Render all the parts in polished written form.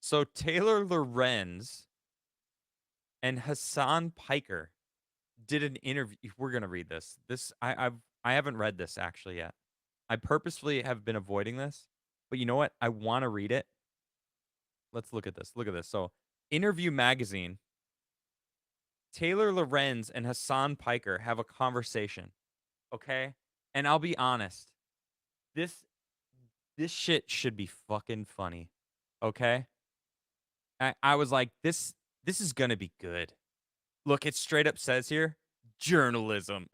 So Taylor Lorenz and Hasan Piker did an interview. We're gonna read this. I haven't read this actually yet. I purposefully have been avoiding this, but you know what? I want to read it. Let's look at this. Look at this. So, Interview Magazine, Taylor Lorenz and Hasan Piker have a conversation. Okay, and I'll be honest. This this shit should be fucking funny. Okay, I was like, this is gonna be good. Look, it straight up says here, journalism.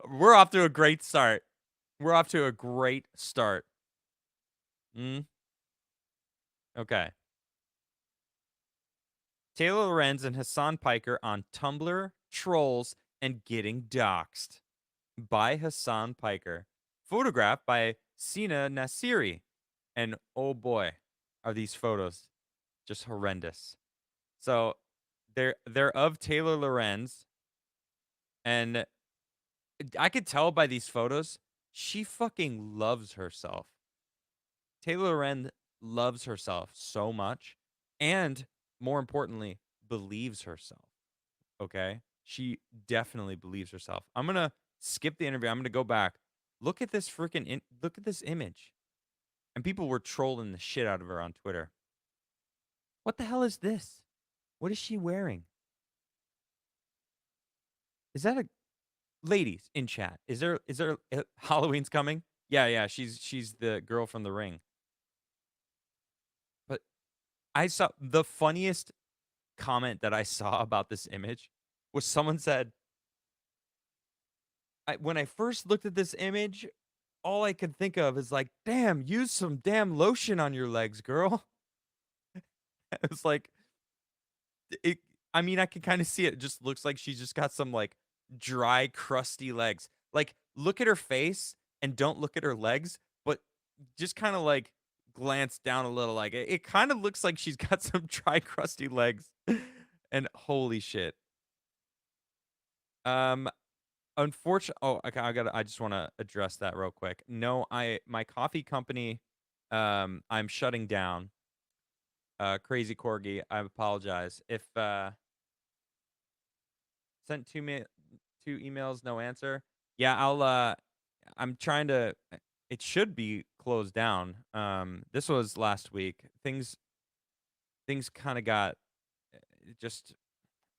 We're off to a great start. We're off to a great start. Mm, okay. Taylor Lorenz and Hasan Piker on Tumblr, Trolls, and Getting Doxxed by Hasan Piker. Photographed by Sina Nasiri. And oh boy, are these photos just horrendous. So they're of Taylor Lorenz, and I could tell by these photos, she fucking loves herself. Taylor Lorenz loves herself so much, and more importantly, believes herself. Okay? She definitely believes herself. I'm gonna skip the interview. I'm gonna go back. Look at this look at this image. And people were trolling the shit out of her on Twitter. What the hell is this? What is she wearing? Is that a ladies in chat? Is there Halloween's coming? Yeah, yeah, she's the girl from The Ring. But I saw the funniest comment that I saw about this image was someone said, when I first looked at this image, all I could think of is like, damn, use some damn lotion on your legs, girl. It's like it I mean, I can kind of see it. It just looks like she's just got some like dry, crusty legs. Like, look at her face and don't look at her legs, but just kind of like glance down a little. Like it kind of looks like she's got some dry, crusty legs. And holy shit. Um, unfortunately, oh, okay, I just want to address that real quick. No, my coffee company, I'm shutting down. Crazy Corgi, I apologize. If sent two emails, no answer. Yeah, I'm trying to it should be closed down. This was last week. Things kind of got just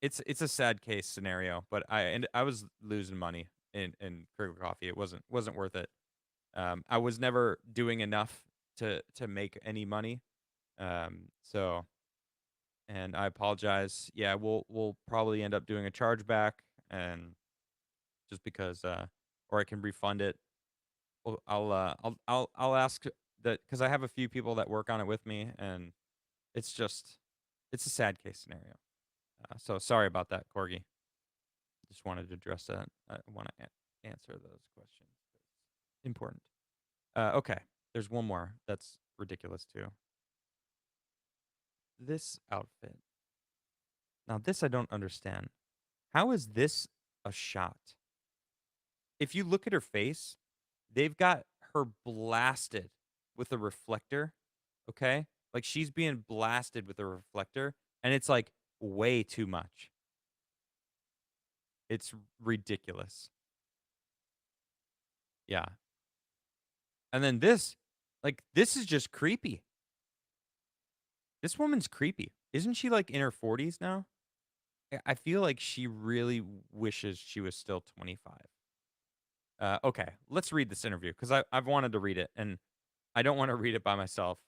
it's a sad case scenario, but I was losing money in Crigler coffee. It wasn't worth it. I was never doing enough to make any money. So and I apologize. Yeah, we'll probably end up doing a chargeback and just because or I can refund it. Well, I'll ask that because I have a few people that work on it with me, and it's just it's a sad case scenario. So sorry about that, Corgi. Just wanted to address that. I want to answer those questions. Important. Okay, there's one more that's ridiculous too. This outfit. Now this I don't understand. How is this a shot? If you look at her face, they've got her blasted with a reflector, okay? Like, she's being blasted with a reflector, and it's, like, way too much. It's ridiculous. Yeah. And then this, like, this is just creepy. This woman's creepy. Isn't she, like, in her 40s now? I feel like she really wishes she was still 25. Okay, let's read this interview because I've wanted to read it, and I don't wanna read it by myself,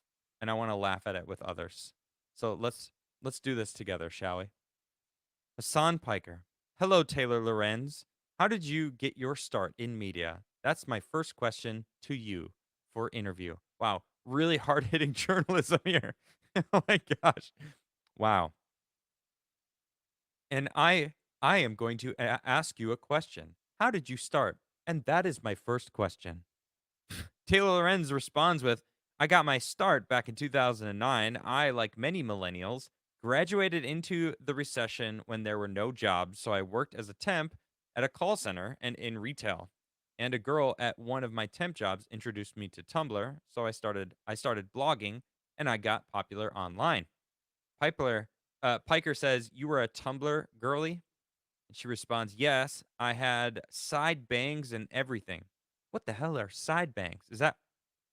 and I wanna laugh at it with others. So let's do this together, shall we? Hasan Piker. Hello, Taylor Lorenz. How did you get your start in media? That's my first question to you for interview. Wow, really hard-hitting journalism here. Oh my gosh. Wow. And I am going to ask you a question. How did you start? And that is my first question. Taylor Lorenz responds with, I got my start back in 2009. I, like many millennials, graduated into the recession when there were no jobs, so I worked as a temp at a call center and in retail. And a girl at one of my temp jobs introduced me to Tumblr, so I started blogging and I got popular online. Piker says, "You were a Tumblr girly?" And she responds, "Yes, I had side bangs and everything." What the hell are side bangs? Is that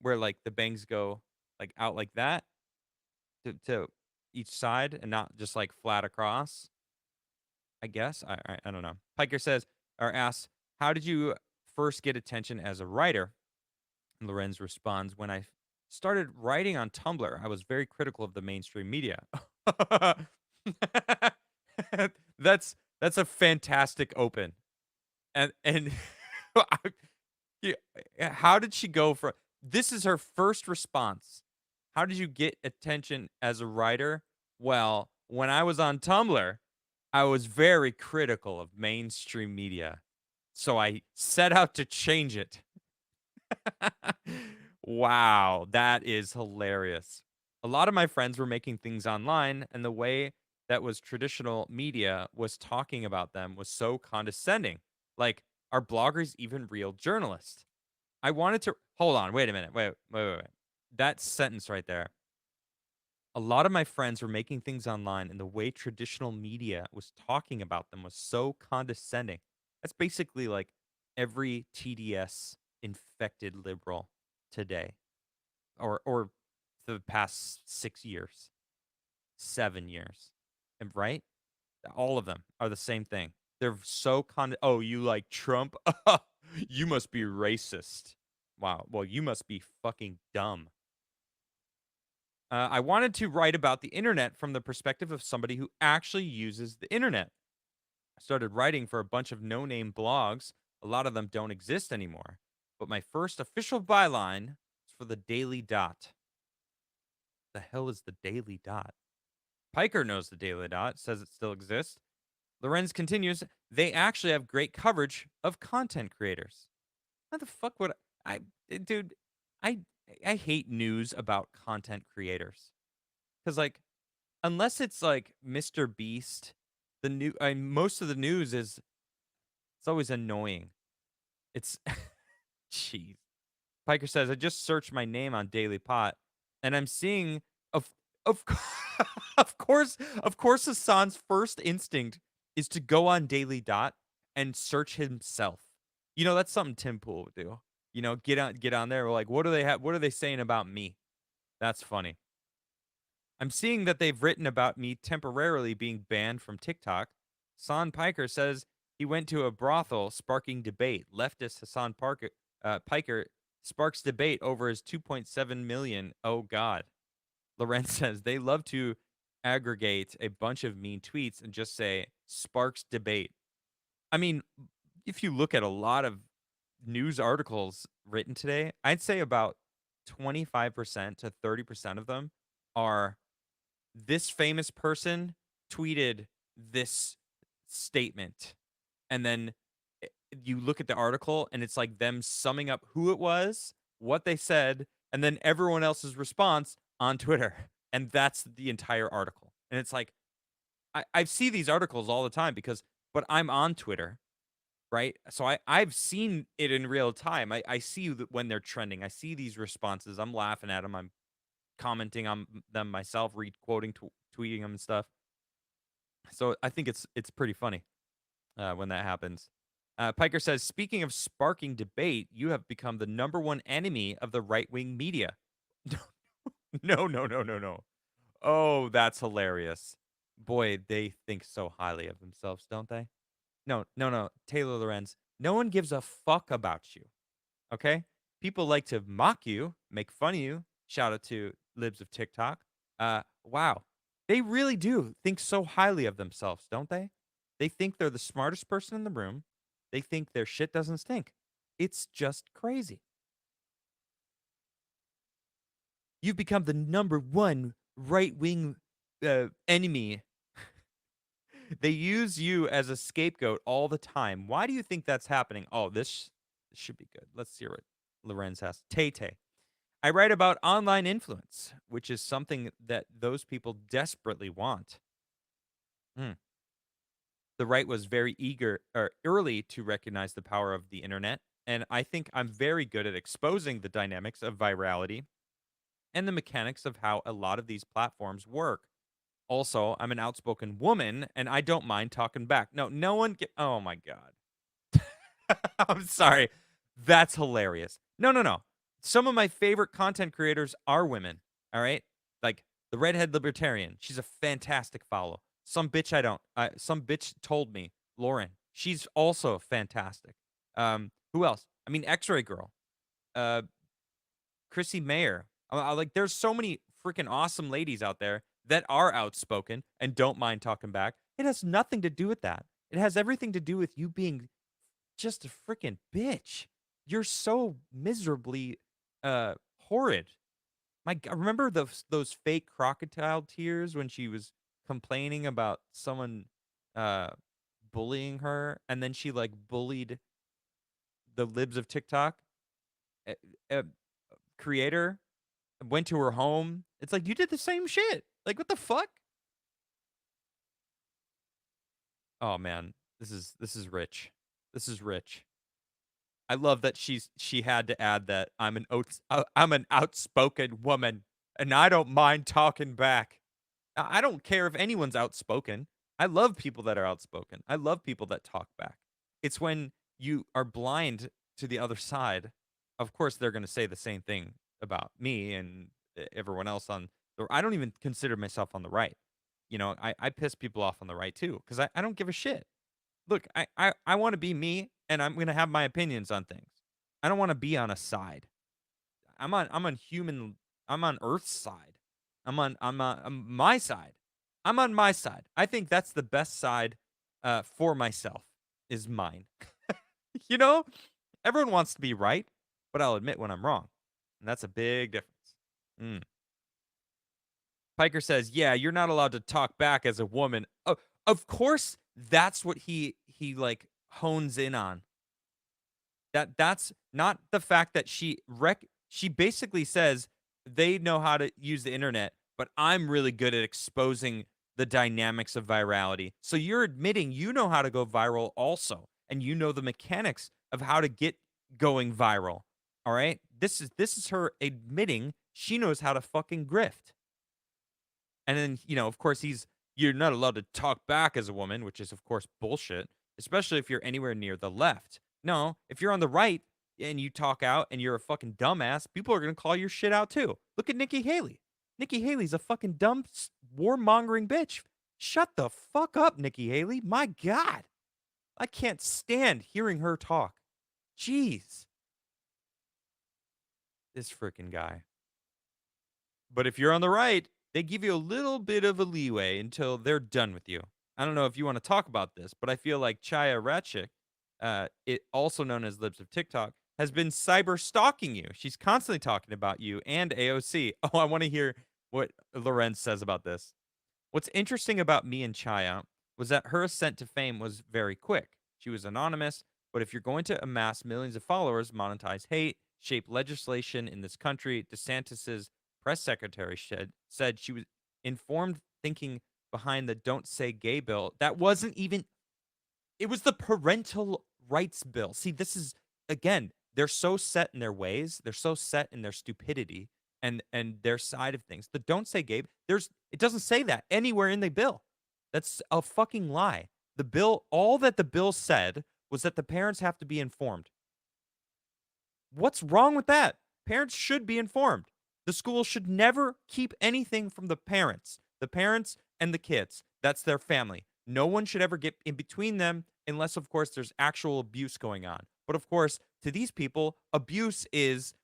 where like the bangs go like out like that to each side and not just like flat across? I guess. I don't know. Piker says or asks, "How did you first get attention as a writer?" And Lorenz responds, "When I started writing on Tumblr, I was very critical of the mainstream media." That's a fantastic open. And I yeah, how did she go for this is her first response. How did you get attention as a writer? Well, when I was on Tumblr, I was very critical of mainstream media. So I set out to change it. Wow, that is hilarious. A lot of my friends were making things online, and the way that was traditional media was talking about them was so condescending. Like, are bloggers even real journalists? I wanted to hold on, wait a minute. Wait. That sentence right there. A lot of my friends were making things online, and the way traditional media was talking about them was so condescending. That's basically like every TDS infected liberal today, or the past 6 years, 7 years, and right? All of them are the same thing. They're so Oh, you like Trump? You must be racist. Wow. Well, you must be fucking dumb. I wanted to write about the internet from the perspective of somebody who actually uses the internet. I started writing for a bunch of no name blogs. A lot of them don't exist anymore. But my first official byline is for the Daily Dot. The hell is the Daily Dot? Piker knows the Daily Dot, says it still exists. Lorenz continues, they actually have great coverage of content creators. How the fuck would dude, I I hate news about content creators. Cuz like unless it's like Mr. Beast, most of the news is it's always annoying. It's jeez. Piker says, I just searched my name on Daily Pot and I'm seeing of of of course Hasan's first instinct is to go on Daily Dot and search himself. You know, that's something Tim Pool would do. You know, get on there. We're like, what are they saying about me? That's funny. I'm seeing that they've written about me temporarily being banned from TikTok. Hasan Piker says he went to a brothel, sparking debate. Leftist Piker sparks debate over his 2.7 million. Oh God. Lorenz says they love to aggregate a bunch of mean tweets and just say sparks debate. I mean, if you look at a lot of news articles written today, I'd say about 25% to 30% of them are this famous person tweeted this statement. And then you look at the article and it's like them summing up who it was, what they said, and then everyone else's response on Twitter. And that's the entire article. And it's like, I see these articles all the time but I'm on Twitter, right? So I've seen it in real time. I see that when they're trending. I see these responses. I'm laughing at them. I'm commenting on them myself, quoting, tweeting them and stuff. So I think it's pretty funny when that happens. Piker says, speaking of sparking debate, you have become the number one enemy of the right wing media. No. Oh, that's hilarious. Boy, they think so highly of themselves, don't they? No. Taylor Lorenz, no one gives a fuck about you. Okay? People like to mock you, make fun of you. Shout out to libs of TikTok. Wow. They really do think so highly of themselves, don't they? They think they're the smartest person in the room. They think their shit doesn't stink. It's just crazy. You've become the number one right wing enemy. They use you as a scapegoat all the time. Why do you think that's happening? Oh, this should be good. Let's hear what Lorenz has. Tay Tay. I write about online influence, which is something that those people desperately want. Hmm. The right was very eager or early to recognize the power of the internet, and I think I'm very good at exposing the dynamics of virality and the mechanics of how a lot of these platforms work. Also, I'm an outspoken woman and I don't mind talking back. No, no one get oh my god. I'm sorry. That's hilarious. No, no, no. Some of my favorite content creators are women. All right? Like the redhead libertarian. She's a fantastic follow. Some bitch I don't. Some bitch told me, Lauren. She's also fantastic. Who else? I mean, X-Ray Girl. Uh, Chrissy Mayer. Like, there's so many freaking awesome ladies out there that are outspoken and don't mind talking back. It has nothing to do with that. It has everything to do with you being just a freaking bitch. You're so miserably horrid. My God, remember those fake crocodile tears when she was complaining about someone uh bullying her and then she like bullied the libs of TikTok uh, uh, creator, went to her home. It's like you did the same shit. Like what the fuck? Oh man, this is rich. This is rich. I love that she had to add that I'm an outspoken woman and I don't mind talking back. I don't care if anyone's outspoken. I love people that are outspoken. I love people that talk back. It's when you are blind to the other side. Of course, they're going to say the same thing about me and everyone else on the. I don't even consider myself on the right. I piss people off on the right too because I don't give a shit. Look, I want to be me, and I'm gonna have my opinions on things. I don't want to be on a side. I'm on human. I'm on Earth's side. I'm my side. I'm on my side. I think that's the best side for myself is mine. you know, Everyone wants to be right, but I'll admit when I'm wrong, and that's a big difference. Mm. Piker says, "Yeah, you're not allowed to talk back as a woman." Oh, of course, that's what he like hones in on. That's not the fact that she basically says they know how to use the internet, but I'm really good at exposing the dynamics of virality. So you're admitting you know how to go viral also, and you know the mechanics of how to get going viral. All right? This is her admitting she knows how to fucking grift. And then, of course, you're not allowed to talk back as a woman, which is, of course, bullshit, especially if you're anywhere near the left. No, if you're on the right and you talk out and you're a fucking dumbass, people are going to call your shit out too. Look at Nikki Haley. Nikki Haley's a fucking dumb, warmongering bitch. Shut the fuck up, Nikki Haley. My God. I can't stand hearing her talk. Jeez. This freaking guy. But if you're on the right, they give you a little bit of a leeway until they're done with you. I don't know if you want to talk about this, but I feel like Chaya Ratchik, it also known as Libs of TikTok, has been cyber stalking you. She's constantly talking about you and AOC. Oh, I want to hear what Lorenz says about this. What's interesting about me and Chaya was that her ascent to fame was very quick. She was anonymous, but if you're going to amass millions of followers, monetize hate, shape legislation in this country, DeSantis's press secretary said she was informed thinking behind the Don't Say Gay bill. That wasn't even, it was the parental rights bill. See, this is, again, they're so set in their ways, they're so set in their stupidity and their side of things. The Don't Say Gay, it doesn't say that anywhere in the bill. That's a fucking lie. The bill, all that the bill said was that the parents have to be informed. What's wrong with that? Parents should be informed. The school should never keep anything from the parents. The parents and the kids. That's their family. No one should ever get in between them unless, of course, there's actual abuse going on. But of course, to these people, abuse is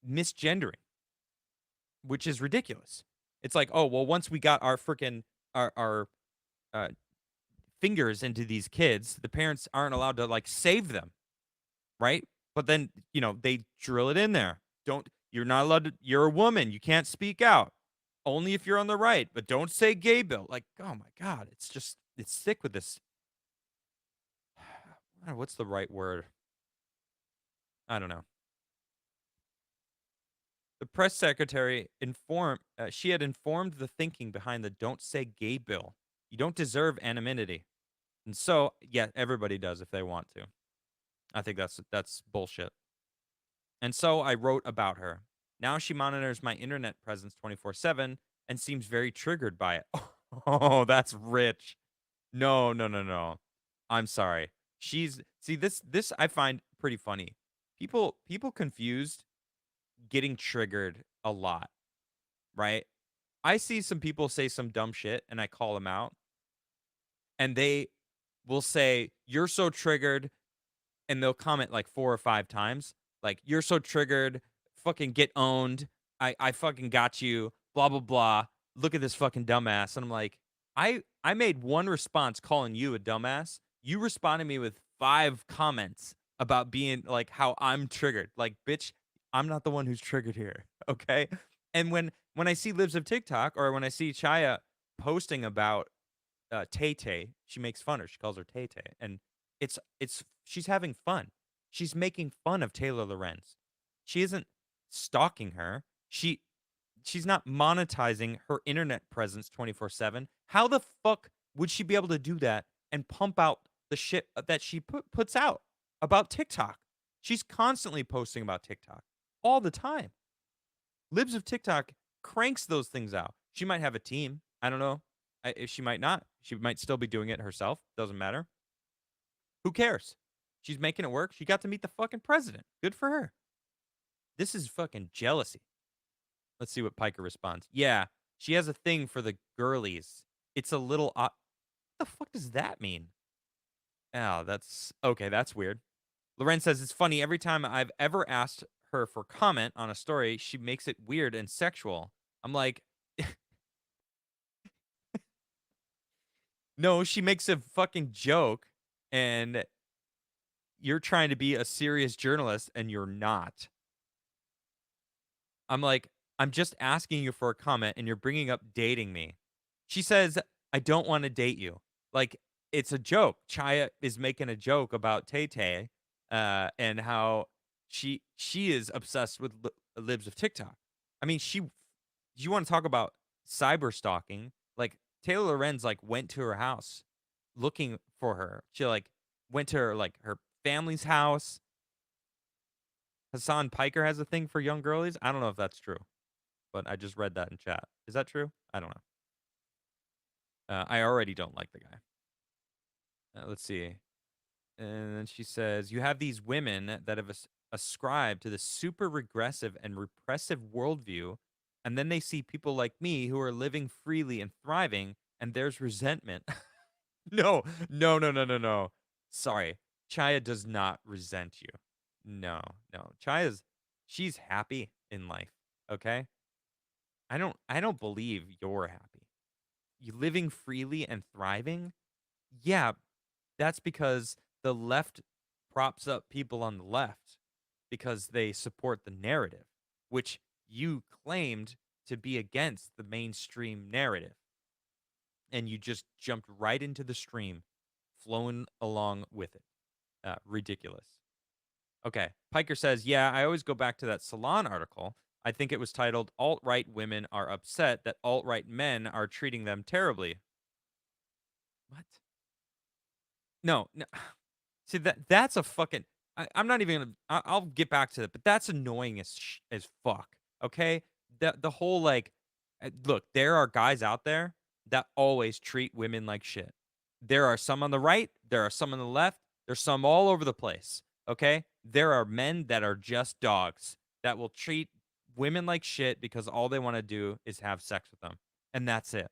misgendering, which is ridiculous. It's like, oh, well, once we got our freaking our uh, fingers into these kids, the parents aren't allowed to like save them, right? But then, they drill it in there. You're not allowed to, you're a woman. You can't speak out. Only if you're on the right, but don't say gay bill. Like, oh my God, it's sick with this. What's the right word? I don't know. The press secretary she had informed the thinking behind the Don't Say Gay bill. You don't deserve anonymity. And so, yeah, everybody does if they want to. I think that's bullshit. And so I wrote about her. Now she monitors my internet presence 24/7 and seems very triggered by it. Oh, that's rich. No, no, no, no. I'm sorry. She's see this I find pretty funny. People confused getting triggered a lot, right? I see some people say some dumb shit and I call them out and they will say, "You're so triggered," and they'll comment like 4 or 5 times, like, "You're so triggered, fucking get owned. I fucking got you, blah, blah, blah. Look at this fucking dumbass." And I'm like, I made one response calling you a dumbass. You responded me with 5 comments about being like, how I'm triggered. Like, bitch, I'm not the one who's triggered here, okay? And when I see Libs of TikTok or when I see Chaya posting about Tay Tay. She makes fun of her. She calls her Tay Tay, and it's she's having fun. She's making fun of Taylor Lorenz. She isn't stalking her. She's not monetizing her internet presence 24/7. How the fuck would she be able to do that and pump out the shit that she puts out about TikTok? She's constantly posting about TikTok all the time. Libs of TikTok cranks those things out. She might have a team. I don't know. She might not. She might still be doing it herself. Doesn't matter. Who cares? She's making it work. She got to meet the fucking president. Good for her. This is fucking jealousy. Let's see what Piker responds. Yeah, she has a thing for the girlies. It's a little what the fuck does that mean? Oh, that's okay. That's weird. Lorenz says it's funny. Every time I've ever asked her for comment on a story, she makes it weird and sexual. I'm like, no, she makes a fucking joke, and you're trying to be a serious journalist, and you're not. I'm like, I'm just asking you for a comment, and you're bringing up dating me. She says, I don't want to date you. Like, it's a joke. Chaya is making a joke about Tay Tay and how she is obsessed with libs of TikTok. I mean, you want to talk about cyber stalking? Like Taylor Lorenz like went to her house looking for her. She like went to her family's house. Hasan Piker has a thing for young girlies. I don't know if that's true, but I just read that in chat. Is that true? I don't know. I already don't like the guy. Let's see. And then she says, "You have these women that have ascribed to the super regressive and repressive worldview, and then they see people like me who are living freely and thriving, and there's resentment." No, no, no, no, no, no. Sorry, Chaya does not resent you. No, no. She's happy in life. Okay, I don't believe you're happy. You living freely and thriving. Yeah, that's because the left props up people on the left because they support the narrative, which you claimed to be against the mainstream narrative. And you just jumped right into the stream, flowing along with it. Ridiculous. Okay. Piker says, yeah, I always go back to that Salon article. I think it was titled Alt Right Women Are Upset That Alt Right Men Are Treating Them Terribly. What? No, no. See that's a fucking. I'm not even gonna. I'll get back to that, but that's annoying as fuck. Okay, the whole like, look, there are guys out there that always treat women like shit. There are some on the right. There are some on the left. There's some all over the place. Okay, there are men that are just dogs that will treat women like shit because all they want to do is have sex with them, and that's it.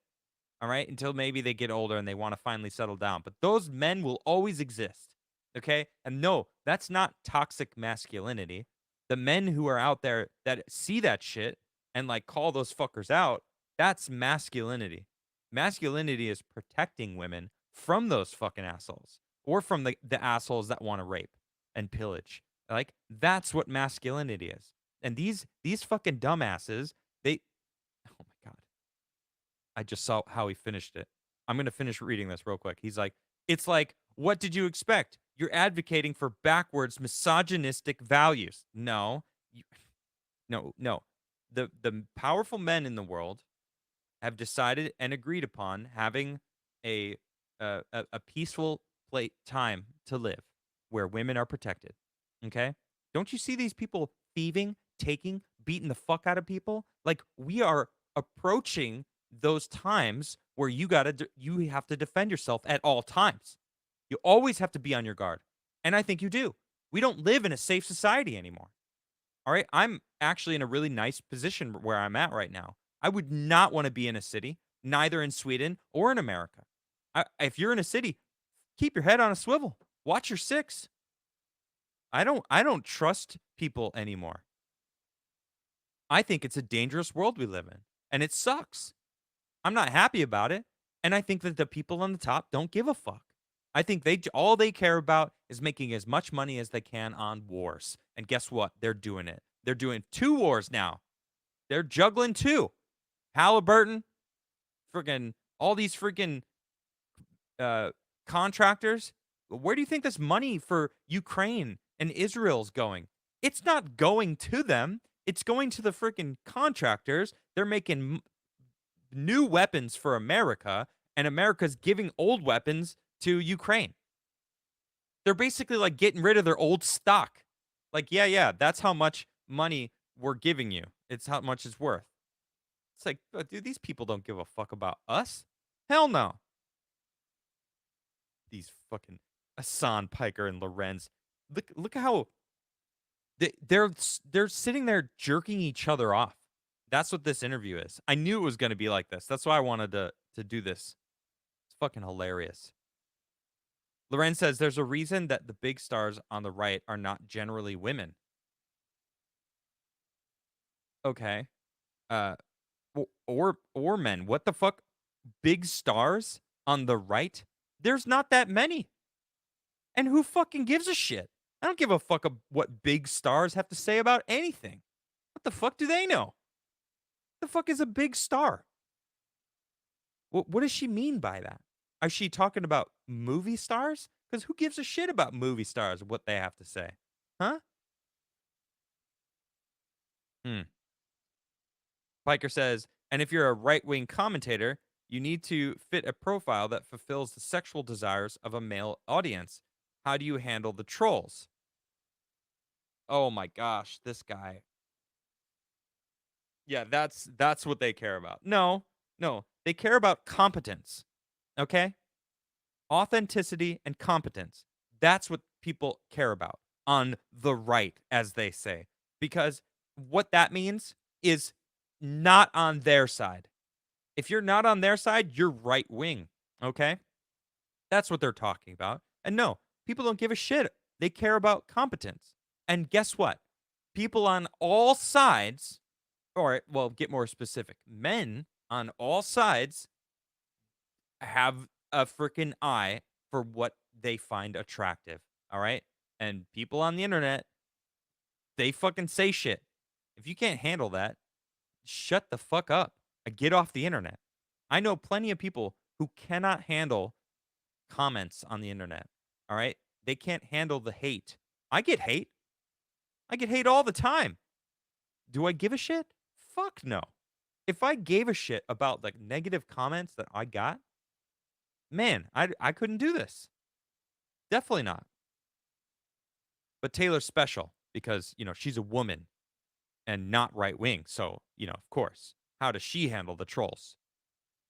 All right, until maybe they get older and they want to finally settle down. But those men will always exist. Okay? And no, that's not toxic masculinity. The men who are out there that see that shit and like call those fuckers out, that's masculinity. Masculinity is protecting women from those fucking assholes or from the assholes that want to rape and pillage. Like that's what masculinity is. And these fucking dumbasses, they oh my god. I just saw how he finished it. I'm going to finish reading this real quick. He's like, it's like, what did you expect? You're advocating for backwards misogynistic values. No, no, no. The powerful men in the world have decided and agreed upon having a a peaceful time to live where women are protected. Okay? Don't you see these people thieving, taking, beating the fuck out of people. Like, we are approaching those times where you have to defend yourself at all times. You always have to be on your guard. And I think you do. We don't live in a safe society anymore. All right? I'm actually in a really nice position where I'm at right now. I would not want to be in a city, neither in Sweden or in America. If you're in a city, keep your head on a swivel. Watch your six. I don't trust people anymore. I think it's a dangerous world we live in, and it sucks. I'm not happy about it, and I think that the people on the top don't give a fuck. I think all they care about is making as much money as they can on wars. And guess what? They're doing it. They're doing 2 wars now. They're juggling 2. Halliburton, freaking all these freaking uh, contractors. Where do you think this money for Ukraine and Israel's going? It's not going to them. It's going to the freaking contractors. They're making new weapons for America, and America's giving old weapons to Ukraine. They're basically like getting rid of their old stock. Like, yeah, that's how much money we're giving you. It's how much it's worth. It's like, dude, these people don't give a fuck about us. Hell no. These fucking Hasan, Piker, and Lorenz. Look how they're sitting there jerking each other off. That's what this interview is. I knew it was going to be like this. That's why I wanted to do this. It's fucking hilarious. Lorenz says there's a reason that the big stars on the right are not generally women. Okay. Uh or men. What the fuck? Big stars on the right? There's not that many. And who fucking gives a shit? I don't give a fuck what big stars have to say about anything. What the fuck do they know? The fuck is a big star? What does she mean by that? Is she talking about movie stars? Because who gives a shit about movie stars, what they have to say? Huh? Hmm. Piker says, and if you're a right wing commentator, you need to fit a profile that fulfills the sexual desires of a male audience. How do you handle the trolls? Oh my gosh, this guy. Yeah, that's what they care about. No, they care about competence. Okay? Authenticity and competence. That's what people care about on the right, as they say. Because what that means is not on their side. If you're not on their side, you're right wing. Okay? That's what they're talking about. And no, people don't give a shit. They care about competence. And guess what? People on all sides, or well, get more specific, men on all sides have a freaking eye for what they find attractive. All right. And people on the internet, they fucking say shit. If you can't handle that, shut the fuck up and get off the internet. I know plenty of people who cannot handle comments on the internet. All right. They can't handle the hate. I get hate. I get hate all the time. Do I give a shit? Fuck no. If I gave a shit about like negative comments that I got, man, I couldn't do this. Definitely not. But Taylor's special because, she's a woman and not right wing. So, of course, how does she handle the trolls?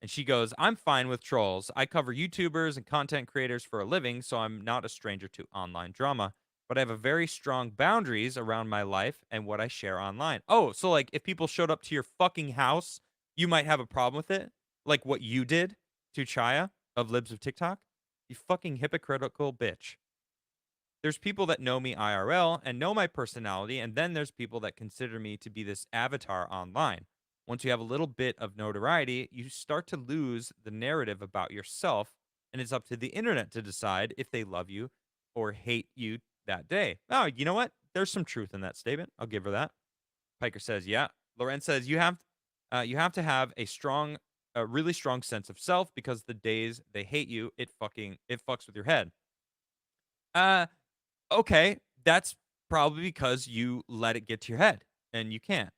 And she goes, I'm fine with trolls. I cover YouTubers and content creators for a living, so I'm not a stranger to online drama. But I have a very strong boundaries around my life and what I share online. Oh, so like if people showed up to your fucking house, you might have a problem with it? Like what you did to Chaya of Libs of TikTok? You fucking hypocritical bitch. There's people that know me IRL and know my personality, and then there's people that consider me to be this avatar online. Once you have a little bit of notoriety, you start to lose the narrative about yourself, and it's up to the internet to decide if they love you or hate you that day. Oh, you know what? There's some truth in that statement. I'll give her that. Piker says, "Yeah." Lorenz says, "You have to have a really strong sense of self because the days they hate you, it fucks with your head." Uh, okay, that's probably because you let it get to your head and you can't.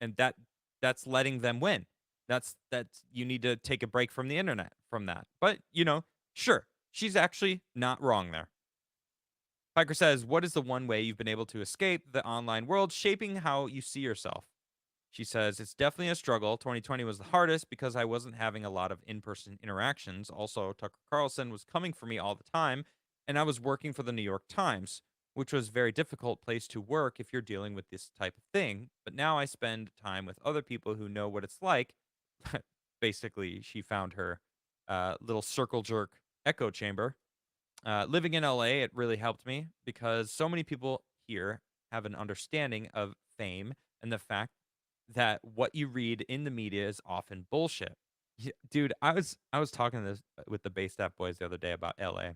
And that's letting them win. That's you need to take a break from the internet from that. But, sure, she's actually not wrong there. Piker says, "What is the one way you've been able to escape the online world shaping how you see yourself?" She says, "It's definitely a struggle. 2020 was the hardest because I wasn't having a lot of in-person interactions. Also, Tucker Carlson was coming for me all the time, and I was working for the New York Times, which was a very difficult place to work if you're dealing with this type of thing. But now I spend time with other people who know what it's like." Basically, she found her little circle jerk echo chamber. Living in LA, it really helped me because so many people here have an understanding of fame and the fact that what you read in the media is often bullshit. Dude, I was talking to this with the Bay Staff boys the other day about LA,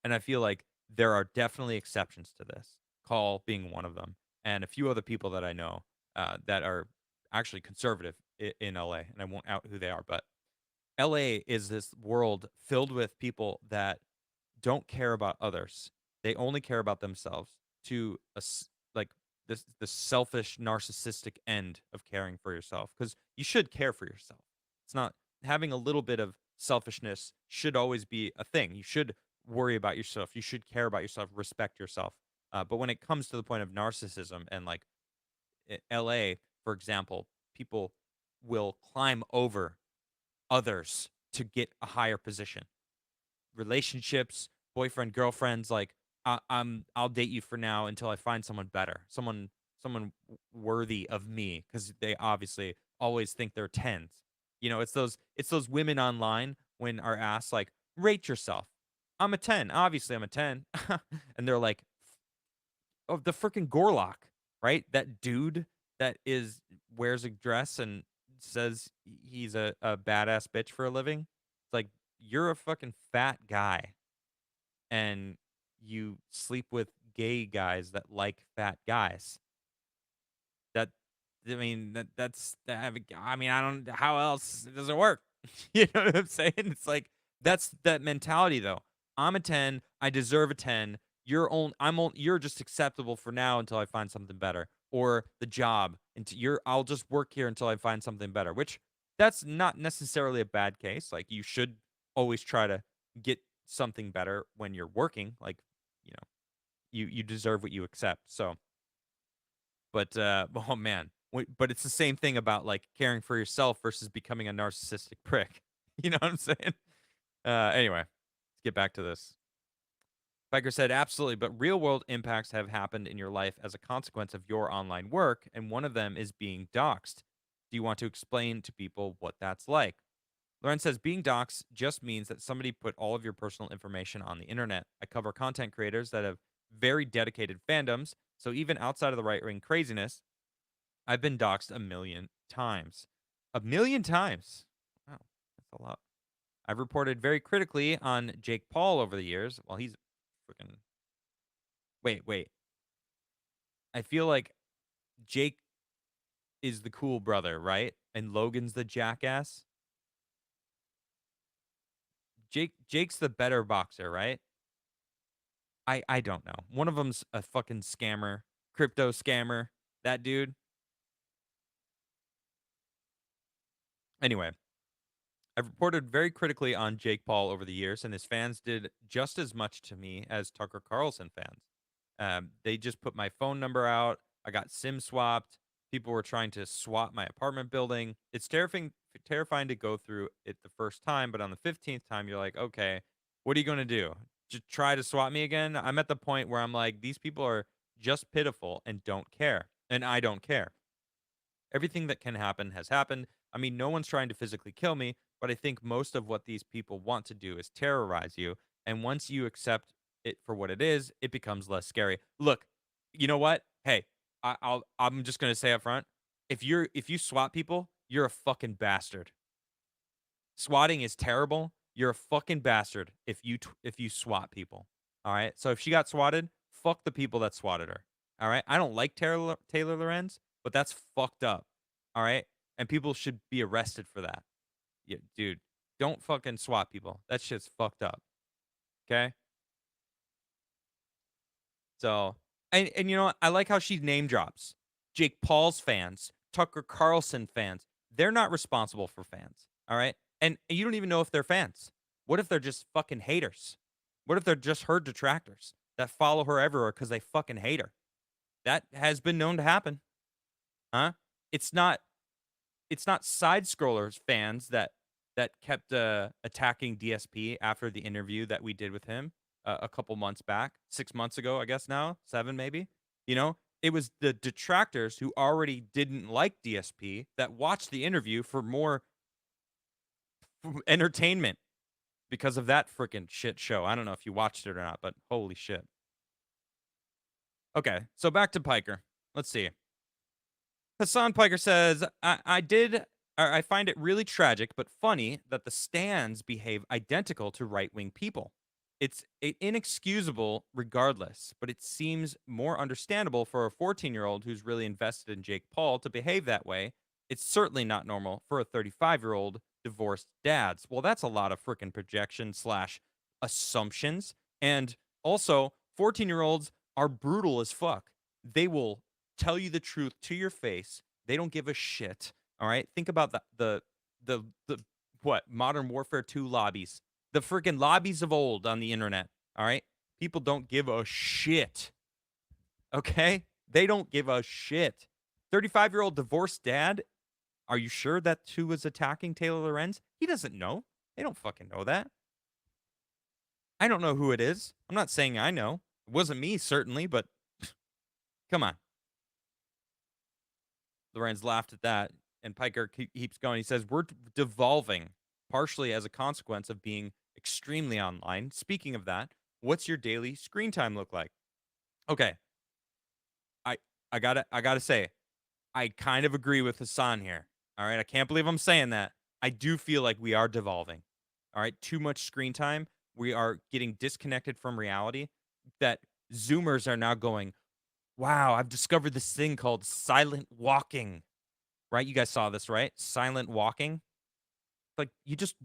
and I feel like there are definitely exceptions to this. Call being one of them, and a few other people that I know that are actually conservative in LA, and I won't out who they are, but LA is this world filled with people that don't care about others. They only care about themselves to like this selfish narcissistic end of caring for yourself because you should care for yourself. It's not having a little bit of selfishness should always be a thing. You should worry about yourself. You should care about yourself, respect yourself. But when it comes to the point of narcissism and like LA, for example, people will climb over others to get a higher position. Relationships, boyfriend, girlfriends, like I'll date you for now until I find someone better, someone worthy of me, because they obviously always think they're tens. It's those women online when are asked like, rate yourself. I'm a 10. Obviously, I'm a 10, and they're like, oh, the freaking Gorlock, right? That dude that is wears a dress and says he's a badass bitch for a living. It's like you're a fucking fat guy and you sleep with gay guys that like fat guys. That I mean I mean I don't how else does it work? You know what I'm saying? It's like that's that mentality though. I'm a 10, I deserve a 10. You're just acceptable for now until I find something better. Or the job until I'll just work here until I find something better, which that's not necessarily a bad case. Like you should always try to get something better when you're working. Like, you know, you deserve what you accept. So but, oh, man. But it's the same thing about, like, caring for yourself versus becoming a narcissistic prick. You know what I'm saying? Anyway, let's get back to this. Piker said, "Absolutely, but real-world impacts have happened in your life as a consequence of your online work, and one of them is being doxxed. Do you want to explain to people what that's like?" Lorenz says, "Being doxxed just means that somebody put all of your personal information on the internet. I cover content creators that have very dedicated fandoms, so even outside of the right-wing craziness, I've been doxxed a million times. A million times. Wow, that's a lot. I've reported very critically on Jake Paul over the years. Well, he's freaking. Wait. I feel like Jake is the cool brother, right? And Logan's the jackass. Jake's the better boxer, right? I don't know. One of them's a fucking scammer, crypto scammer. That dude. Anyway, I've reported very critically on Jake Paul over the years, and his fans did just as much to me as Tucker Carlson fans. They just put my phone number out. I got SIM swapped. People were trying to swap my apartment building. It's terrifying to go through it the first time, but on the 15th time, you're like, okay, what are you going to do? Just try to swap me again? I'm at the point where I'm like, these people are just pitiful and don't care, and I don't care. Everything that can happen has happened. I mean, no one's trying to physically kill me, but I think most of what these people want to do is terrorize you. And once you accept it for what it is, it becomes less scary. Look, you know what? Hey, I'm just gonna say up front, if you swat people, you're a fucking bastard. Swatting is terrible. You're a fucking bastard if you swat people. All right. So if she got swatted, fuck the people that swatted her. All right. I don't like Taylor Lorenz, but that's fucked up. All right. And people should be arrested for that. Yeah, dude, don't fucking swat people. That shit's fucked up. Okay. So and you know what? I like how she name drops Jake Paul's fans, Tucker Carlson fans. They're not responsible for fans. All right. And you don't even know if they're fans. What if they're just fucking haters? What if they're just her detractors that follow her everywhere because they fucking hate her? That has been known to happen. Huh? it's not side scrollers fans that kept attacking DSP after the interview that we did with him a couple months back, 6 months ago, I guess now, 7 maybe. You know, it was the detractors who already didn't like DSP that watched the interview for more entertainment because of that freaking shit show. I don't know if you watched it or not, but holy shit. Okay, so back to Piker. Let's see. Hasan Piker says, I find it really tragic but funny that the stands behave identical to right wing people. It's inexcusable regardless, but it seems more understandable for a 14-year-old who's really invested in Jake Paul to behave that way. It's certainly not normal for a 35-year-old divorced dads. Well, that's a lot of freaking projection slash assumptions. And also, 14-year-olds are brutal as fuck. They will tell you the truth to your face. They don't give a shit. All right. Think about the what Modern Warfare 2 lobbies, the freaking lobbies of old on the internet. All right. People don't give a shit. Okay. They don't give a shit. 35-year-old divorced dad. Are you sure that's who was attacking Taylor Lorenz? He doesn't know. They don't fucking know that. I don't know who it is. I'm not saying I know. It wasn't me, certainly, but come on. Lorenz laughed at that, and Piker keeps going. He says, "We're devolving, partially as a consequence of being extremely online. Speaking of that, what's your daily screen time look like?" Okay, I I gotta say, I kind of agree with Hasan here. All right, I can't believe I'm saying that. I do feel like we are devolving. All right, too much screen time. We are getting disconnected from reality. That Zoomers are now going, "Wow, I've discovered this thing called silent walking." Right? You guys saw this, right? Silent walking. Like, you just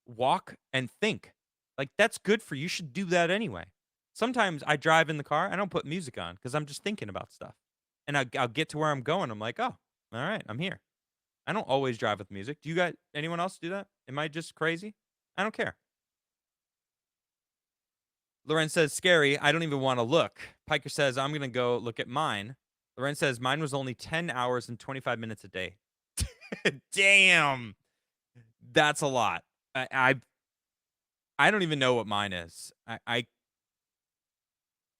walk and think. Like, that's good for you. You should do that anyway. Sometimes I drive in the car, I don't put music on because I'm just thinking about stuff. And I'll get to where I'm going. I'm like, oh, all right, I'm here. I don't always drive with music. Do you guys, anyone else do that? Am I just crazy? I don't care. Lorenz says, scary. I don't even want to look. Piker says, I'm going to go look at mine. Lorenz says, mine was only 10 hours and 25 minutes a day. Damn. That's a lot. I don't even know what mine is.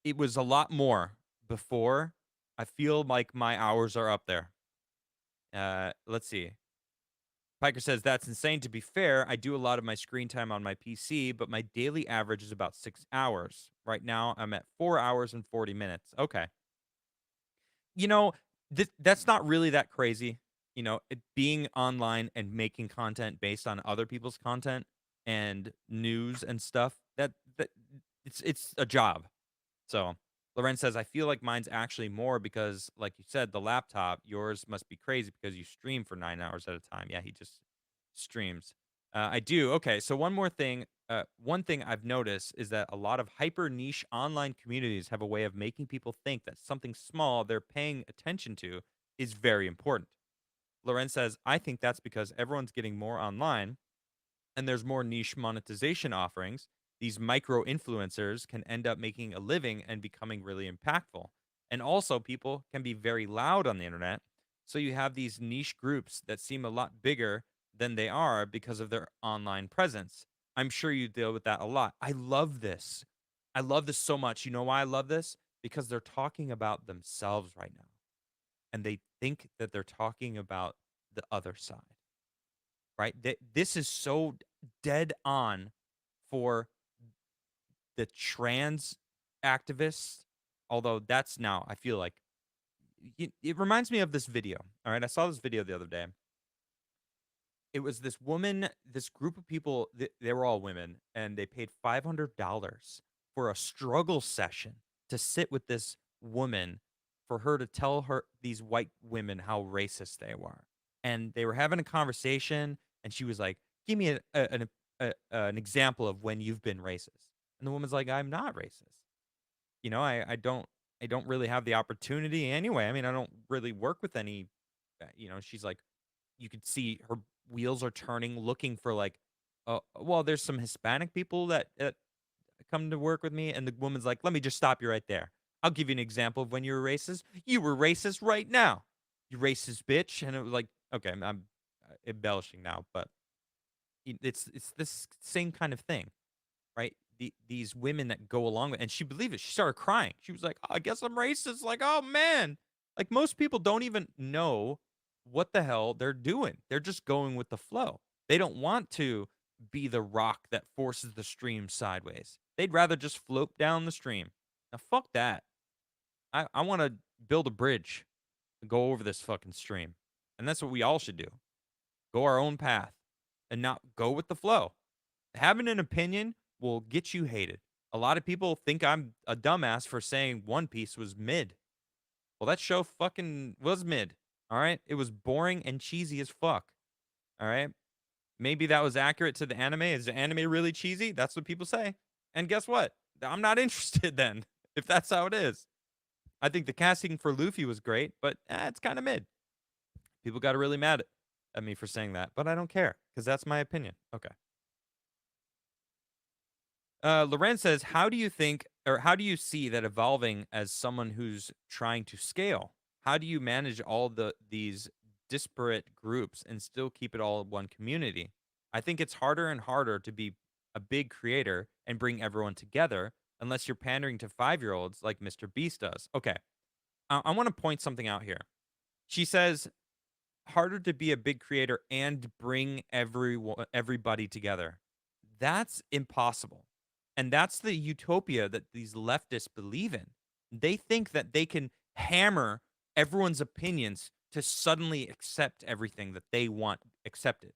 It was a lot more before. I feel like my hours are up there. Let's see. Piker says that's insane. To be fair, I do a lot of my screen time on my PC, but my daily average is about 6 hours. Right now, I'm at 4 hours and 40 minutes. Okay. You know, that's not really that crazy. Being online and making content based on other people's content and news and stuff, that it's a job. So, Lorenz says, I feel like mine's actually more because, like you said, the laptop, yours must be crazy because you stream for 9 hours at a time. Yeah, he just streams. I do. Okay, so one more thing. One thing I've noticed is that a lot of hyper niche online communities have a way of making people think that something small they're paying attention to is very important. Lorenz says, I think that's because everyone's getting more online and there's more niche monetization offerings. These micro influencers can end up making a living and becoming really impactful. And also, people can be very loud on the internet. So you have these niche groups that seem a lot bigger than they are because of their online presence. I'm sure you deal with that a lot. I love this. I love this so much. You know why I love this? Because they're talking about themselves right now. And they think that they're talking about the other side, right? This is so dead on for the trans activists, although that's now, I feel like, it reminds me of this video. All right, I saw this video the other day. It was this woman, this group of people, they were all women, and they paid $500 for a struggle session to sit with this woman for her to tell her these white women how racist they were. And they were having a conversation, and she was like, "Give me an example of when you've been racist." And the woman's like, "I'm not racist. I don't really have the opportunity anyway. I mean, I don't really work with any." She's like, you could see her wheels are turning, looking for like, well, there's some Hispanic people that come to work with me, and the woman's like, "Let me just stop you right there. I'll give you an example of when you were racist. You were racist right now." you racist bitch, and it was like, okay, I'm embellishing now, but it's this same kind of thing, right? These women that go along with, and she believed it. She started crying. She was like, oh, I guess I'm racist. Like, oh man, like most people don't even know what the hell they're doing. They're just going with the flow. They don't want to be the rock that forces the stream sideways. They'd rather just float down the stream. Now, fuck that. I want to build a bridge and go over this fucking stream. And that's what we all should do. Go our own path and not go with the flow. Having an opinion will get you hated. A lot of people think I'm a dumbass for saying One Piece was mid. Well, that show fucking was mid. All right. It was boring and cheesy as fuck. All right. Maybe that was accurate to the anime. Is the anime really cheesy? That's what people say. And guess what? I'm not interested then, if that's how it is. I think the casting for Luffy was great, but it's kind of mid. People got really mad at me for saying that, but I don't care because that's my opinion. Okay. Lorenz says, how do you think, or how do you see that evolving as someone who's trying to scale? How do you manage all these disparate groups and still keep it all one community? I think it's harder and harder to be a big creator and bring everyone together unless you're pandering to 5-year-olds like Mr. Beast does. Okay, I want to point something out here. She says harder to be a big creator and bring everybody together. That's impossible. And that's the utopia that these leftists believe in. They think that they can hammer everyone's opinions to suddenly accept everything that they want accepted.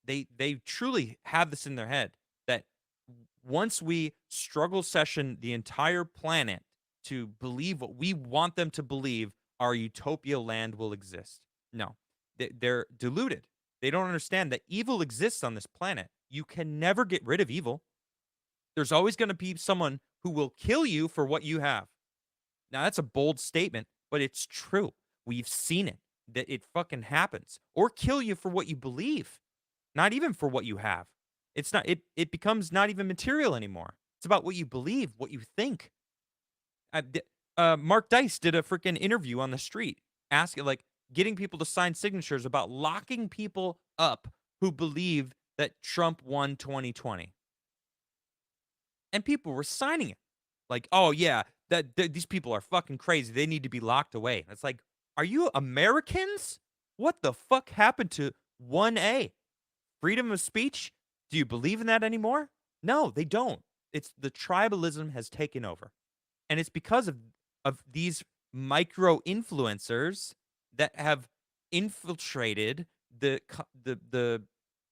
They truly have this in their head that once we struggle session the entire planet to believe what we want them to believe, our utopia land will exist. No, they're deluded. They don't understand that evil exists on this planet. You can never get rid of evil. There's always going to be someone who will kill you for what you have. Now, that's a bold statement, but it's true. We've seen it, that it fucking happens. Or kill you for what you believe, not even for what you have. It's not, it becomes not even material anymore. It's about what you believe, what you think. Mark Dice did a freaking interview on the street, asking, like, getting people to sign signatures about locking people up who believe that Trump won 2020. And people were signing it. Like, oh yeah, these people are fucking crazy. They need to be locked away. It's like, are you Americans? What the fuck happened to 1A? Freedom of speech? Do you believe in that anymore? No, they don't. It's the tribalism has taken over. And it's because of these micro influencers that have infiltrated the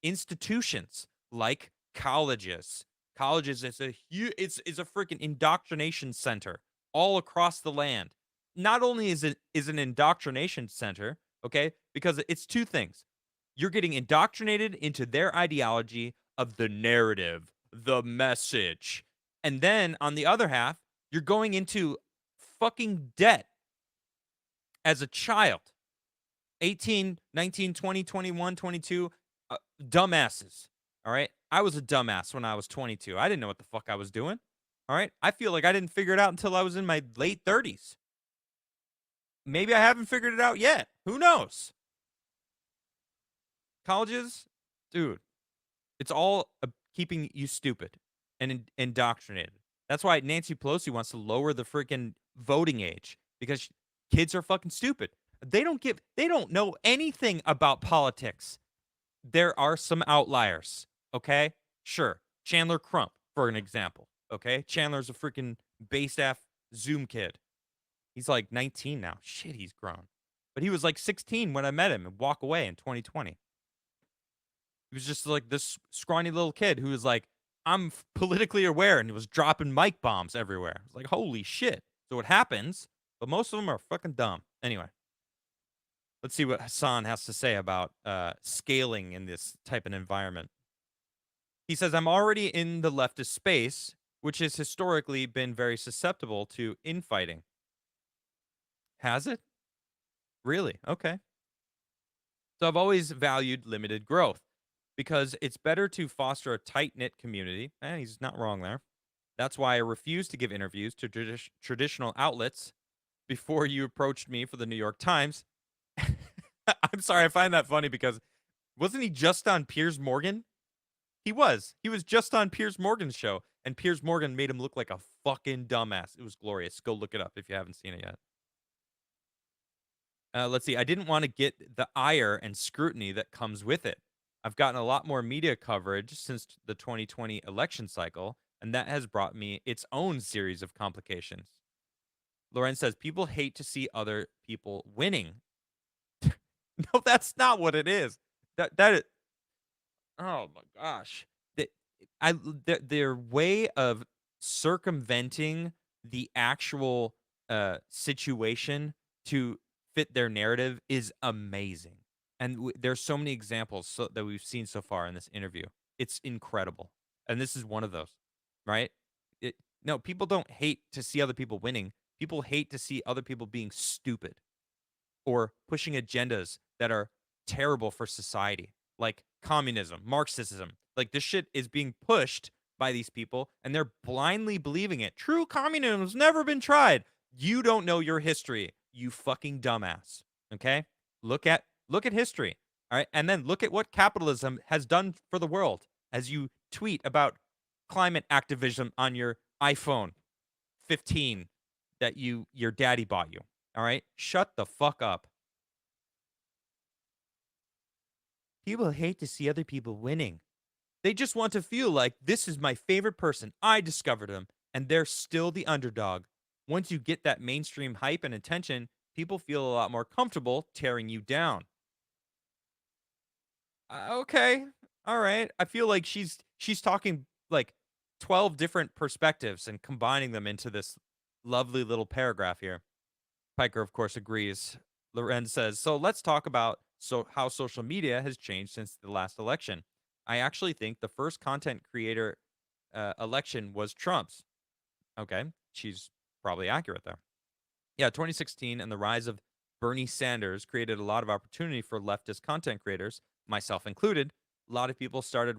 institutions like colleges. Colleges is a huge, it's a freaking indoctrination center all across the land. Not only is it is an indoctrination center, okay, because it's two things. You're getting indoctrinated into their ideology of the narrative, the message. And then on the other half, you're going into fucking debt as a child. 18, 19, 20, 21, 22, dumbasses. All right. I was a dumbass when I was 22. I didn't know what the fuck I was doing. All right. I feel like I didn't figure it out until I was in my late 30s. Maybe I haven't figured it out yet. Who knows? Colleges, dude, it's all keeping you stupid and indoctrinated. That's why Nancy Pelosi wants to lower the freaking voting age because kids are fucking stupid. They don't know anything about politics. There are some outliers, okay? Sure. Chandler Crump, for an example, okay? Chandler's a freaking base-aff Zoom kid. He's like 19 now. Shit, he's grown. But he was like 16 when I met him and walk away in 2020. He was just like this scrawny little kid who was like, I'm politically aware, and he was dropping mic bombs everywhere. It's like, holy shit. So it happens, but most of them are fucking dumb. Anyway, let's see what Hasan has to say about scaling in this type of environment. He says, I'm already in the leftist space, which has historically been very susceptible to infighting. Has it? Really? Okay. So I've always valued limited growth because it's better to foster a tight-knit community. He's not wrong there. That's why I refuse to give interviews to traditional outlets before you approached me for the New York Times. I'm sorry, I find that funny because wasn't he just on Piers Morgan? He was. He was just on Piers Morgan's show, and Piers Morgan made him look like a fucking dumbass. It was glorious. Go look it up if you haven't seen it yet. Let's see. I didn't want to get the ire and scrutiny that comes with it. I've gotten a lot more media coverage since the 2020 election cycle, and that has brought me its own series of complications. Lorenz says people hate to see other people winning. No, that's not what it is. That is, oh my gosh. The, their way of circumventing the actual situation to fit their narrative is amazing. And there's so many examples that we've seen so far in this interview. It's incredible. And this is one of those, right? It, no, people don't hate to see other people winning. People hate to see other people being stupid or pushing agendas that are terrible for society, like communism, Marxism. Like this shit is being pushed by these people and they're blindly believing it. True communism has never been tried. You don't know your history, you fucking dumbass. Okay? Look at history. All right? And then look at what capitalism has done for the world as you tweet about climate activism on your iPhone 15 that your daddy bought you. All right? Shut the fuck up. People hate to see other people winning. They just want to feel like this is my favorite person. I discovered them, and they're still the underdog. Once you get that mainstream hype and attention, people feel a lot more comfortable tearing you down. Okay. All right. I feel like she's talking like 12 different perspectives and combining them into this lovely little paragraph here. Piker, of course, agrees. Lorenz says, so let's talk about how social media has changed since the last election. I actually think the first content creator election was Trump's. Okay, she's probably accurate there. Yeah, 2016 and the rise of Bernie Sanders created a lot of opportunity for leftist content creators, myself included. A lot of people started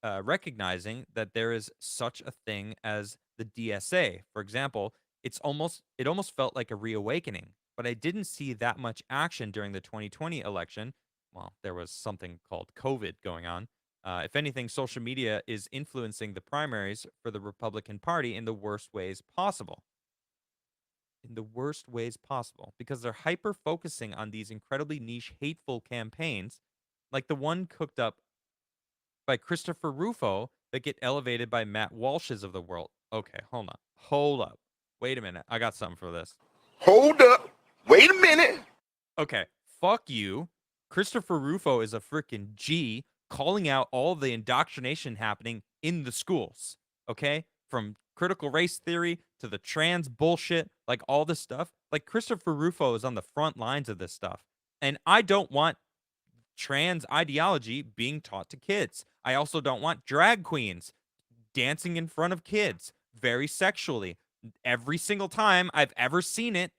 recognizing that there is such a thing as the DSA. For example, it almost felt like a reawakening, but I didn't see that much action during the 2020 election. Well, there was something called COVID going on. If anything, social media is influencing the primaries for the Republican Party in the worst ways possible. In the worst ways possible, because they're hyper focusing on these incredibly niche, hateful campaigns, like the one cooked up by Christopher Rufo that get elevated by Matt Walsh's of the world. Okay, hold on. Hold up. Wait a minute. I got something for this. Hold up. Wait a minute. Okay, fuck you. Christopher Rufo is a freaking G calling out all the indoctrination happening in the schools. Okay? From critical race theory to the trans bullshit, like all this stuff. Like Christopher Rufo is on the front lines of this stuff. And I don't want trans ideology being taught to kids. I also don't want drag queens dancing in front of kids very sexually. Every single time I've ever seen it,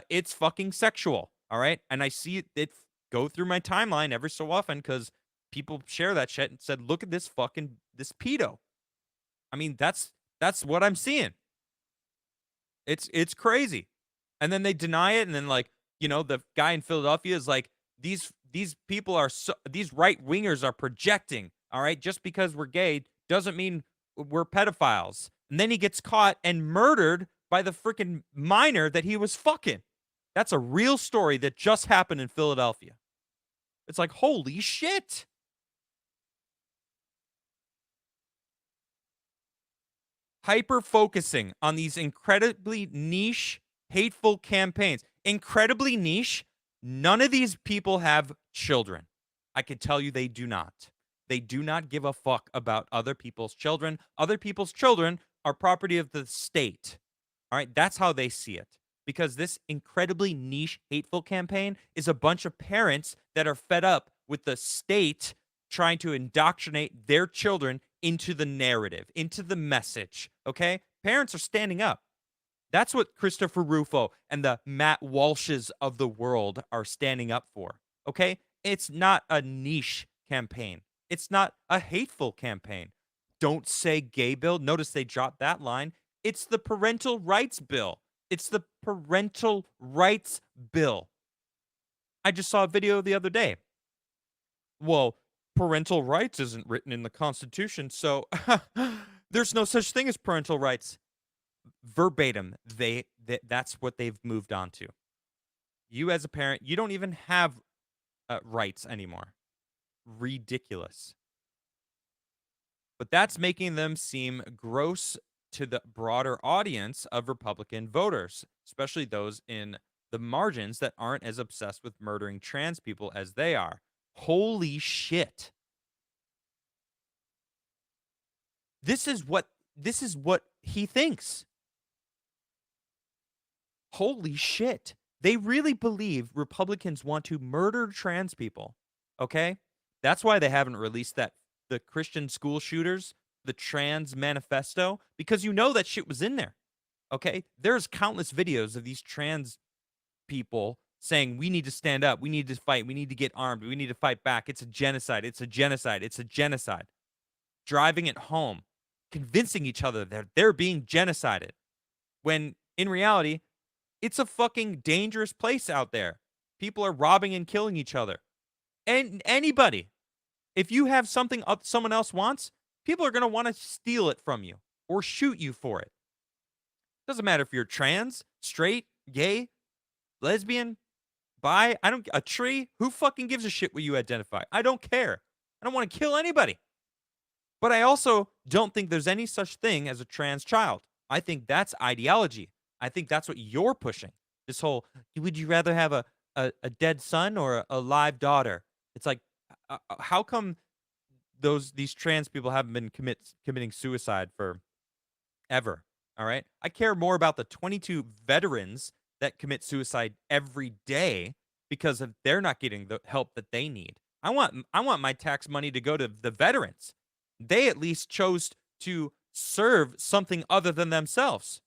it's fucking sexual. All right. And I see it go through my timeline every so often because people share that shit and said, look at this this pedo. I mean, that's what I'm seeing. It's crazy. And then they deny it. And then like, the guy in Philadelphia is like, these people are these right wingers are projecting. All right. Just because we're gay doesn't mean we're pedophiles. And then he gets caught and murdered by the freaking minor that he was fucking. That's a real story that just happened in Philadelphia. It's like, holy shit. Hyper focusing on these incredibly niche, hateful campaigns. Incredibly niche. None of these people have children. I can tell you they do not. They do not give a fuck about other people's children. Other people's children are property of the state. All right, that's how they see it. Because this incredibly niche, hateful campaign is a bunch of parents that are fed up with the state trying to indoctrinate their children into the narrative, into the message. Okay? Parents are standing up. That's what Christopher Rufo and the Matt Walshes of the world are standing up for. Okay? It's not a niche campaign. It's not a hateful campaign. Don't say gay bill. Notice they dropped that line. It's the parental rights bill. It's the parental rights bill. I just saw a video the other day. Well, parental rights isn't written in the Constitution, so there's no such thing as parental rights. Verbatim, that's what they've moved on to. You as a parent, you don't even have rights anymore. Ridiculous. But that's making them seem gross to the broader audience of Republican voters, especially those in the margins that aren't as obsessed with murdering trans people as they are. Holy shit. This is what he thinks. Holy shit. They really believe Republicans want to murder trans people. Okay? That's why they haven't released the Christian school shooters, the trans manifesto, because you know that shit was in there. Okay? There's countless videos of these trans people saying we need to stand up, we need to fight, we need to get armed, we need to fight back. It's a genocide. It's a genocide. It's a genocide. Driving it home, convincing each other that they're being genocided. When in reality, it's a fucking dangerous place out there. People are robbing and killing each other. And anybody, if you have something someone else wants, people are going to want to steal it from you or shoot you for it. Doesn't matter if you're trans, straight, gay, lesbian, bi, a tree, who fucking gives a shit what you identify? I don't care. I don't want to kill anybody. But I also don't think there's any such thing as a trans child. I think that's ideology. I think that's what you're pushing. This whole, would you rather have a dead son or a live daughter? It's like, how come these trans people haven't been committing suicide for ever? All right. I care more about the 22 veterans that commit suicide every day because they're not getting the help that they need. I want my tax money to go to the veterans. They at least chose to serve something other than themselves.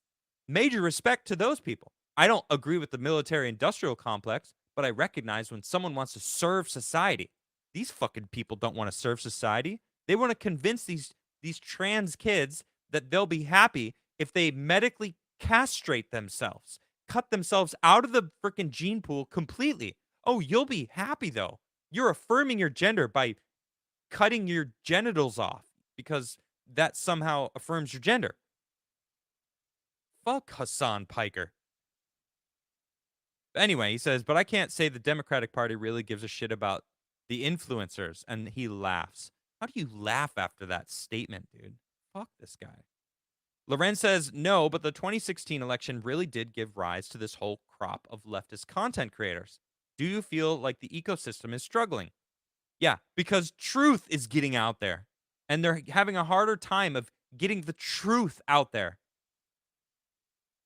Major respect to those people. I don't agree with the military industrial complex, but I recognize when someone wants to serve society. These fucking people don't want to serve society. They want to convince these trans kids that they'll be happy if they medically castrate themselves, cut themselves out of the freaking gene pool completely. Oh, you'll be happy though. You're affirming your gender by cutting your genitals off because that somehow affirms your gender. Fuck Hasan Piker. Anyway, he says, but I can't say the Democratic Party really gives a shit about the influencers. And he laughs. How do you laugh after that statement, dude? Fuck this guy. Lorenz says, no, but the 2016 election really did give rise to this whole crop of leftist content creators. Do you feel like the ecosystem is struggling? Yeah, because truth is getting out there. And they're having a harder time of getting the truth out there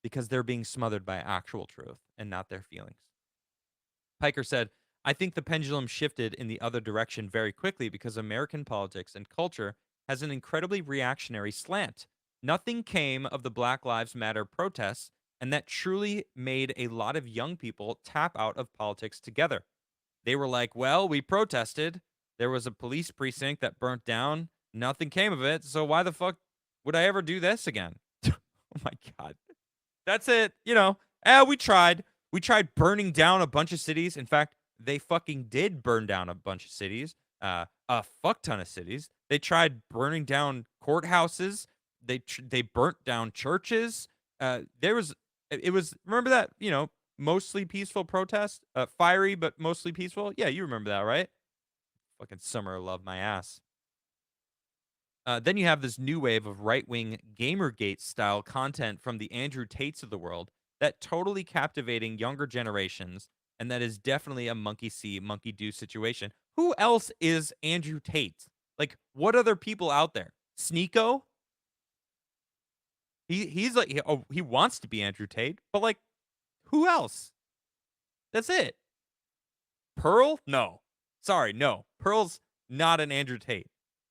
because they're being smothered by actual truth and not their feelings. Piker said, I think the pendulum shifted in the other direction very quickly because American politics and culture has an incredibly reactionary slant. Nothing came of the Black Lives Matter protests, and that truly made a lot of young people tap out of politics together. They were like, well, we protested. There was a police precinct that burnt down. Nothing came of it. So why the fuck would I ever do this again? Oh my God. That's it. We tried. We tried burning down a bunch of cities. In fact, they fucking did burn down a bunch of cities. A fuck ton of cities. They tried burning down courthouses. They burnt down churches. It was remember that, mostly peaceful protest? Fiery but mostly peaceful? Yeah, you remember that, right? Fucking Summer of Love my ass. Then you have this new wave of right-wing Gamergate style content from the Andrew Tates of the world that totally captivating younger generations, and that is definitely a monkey see, monkey do situation. Who else is Andrew Tate? Like, what other people out there? Sneeko? He's like, he wants to be Andrew Tate, but like, who else? That's it. Pearl? No. Sorry, no. Pearl's not an Andrew Tate.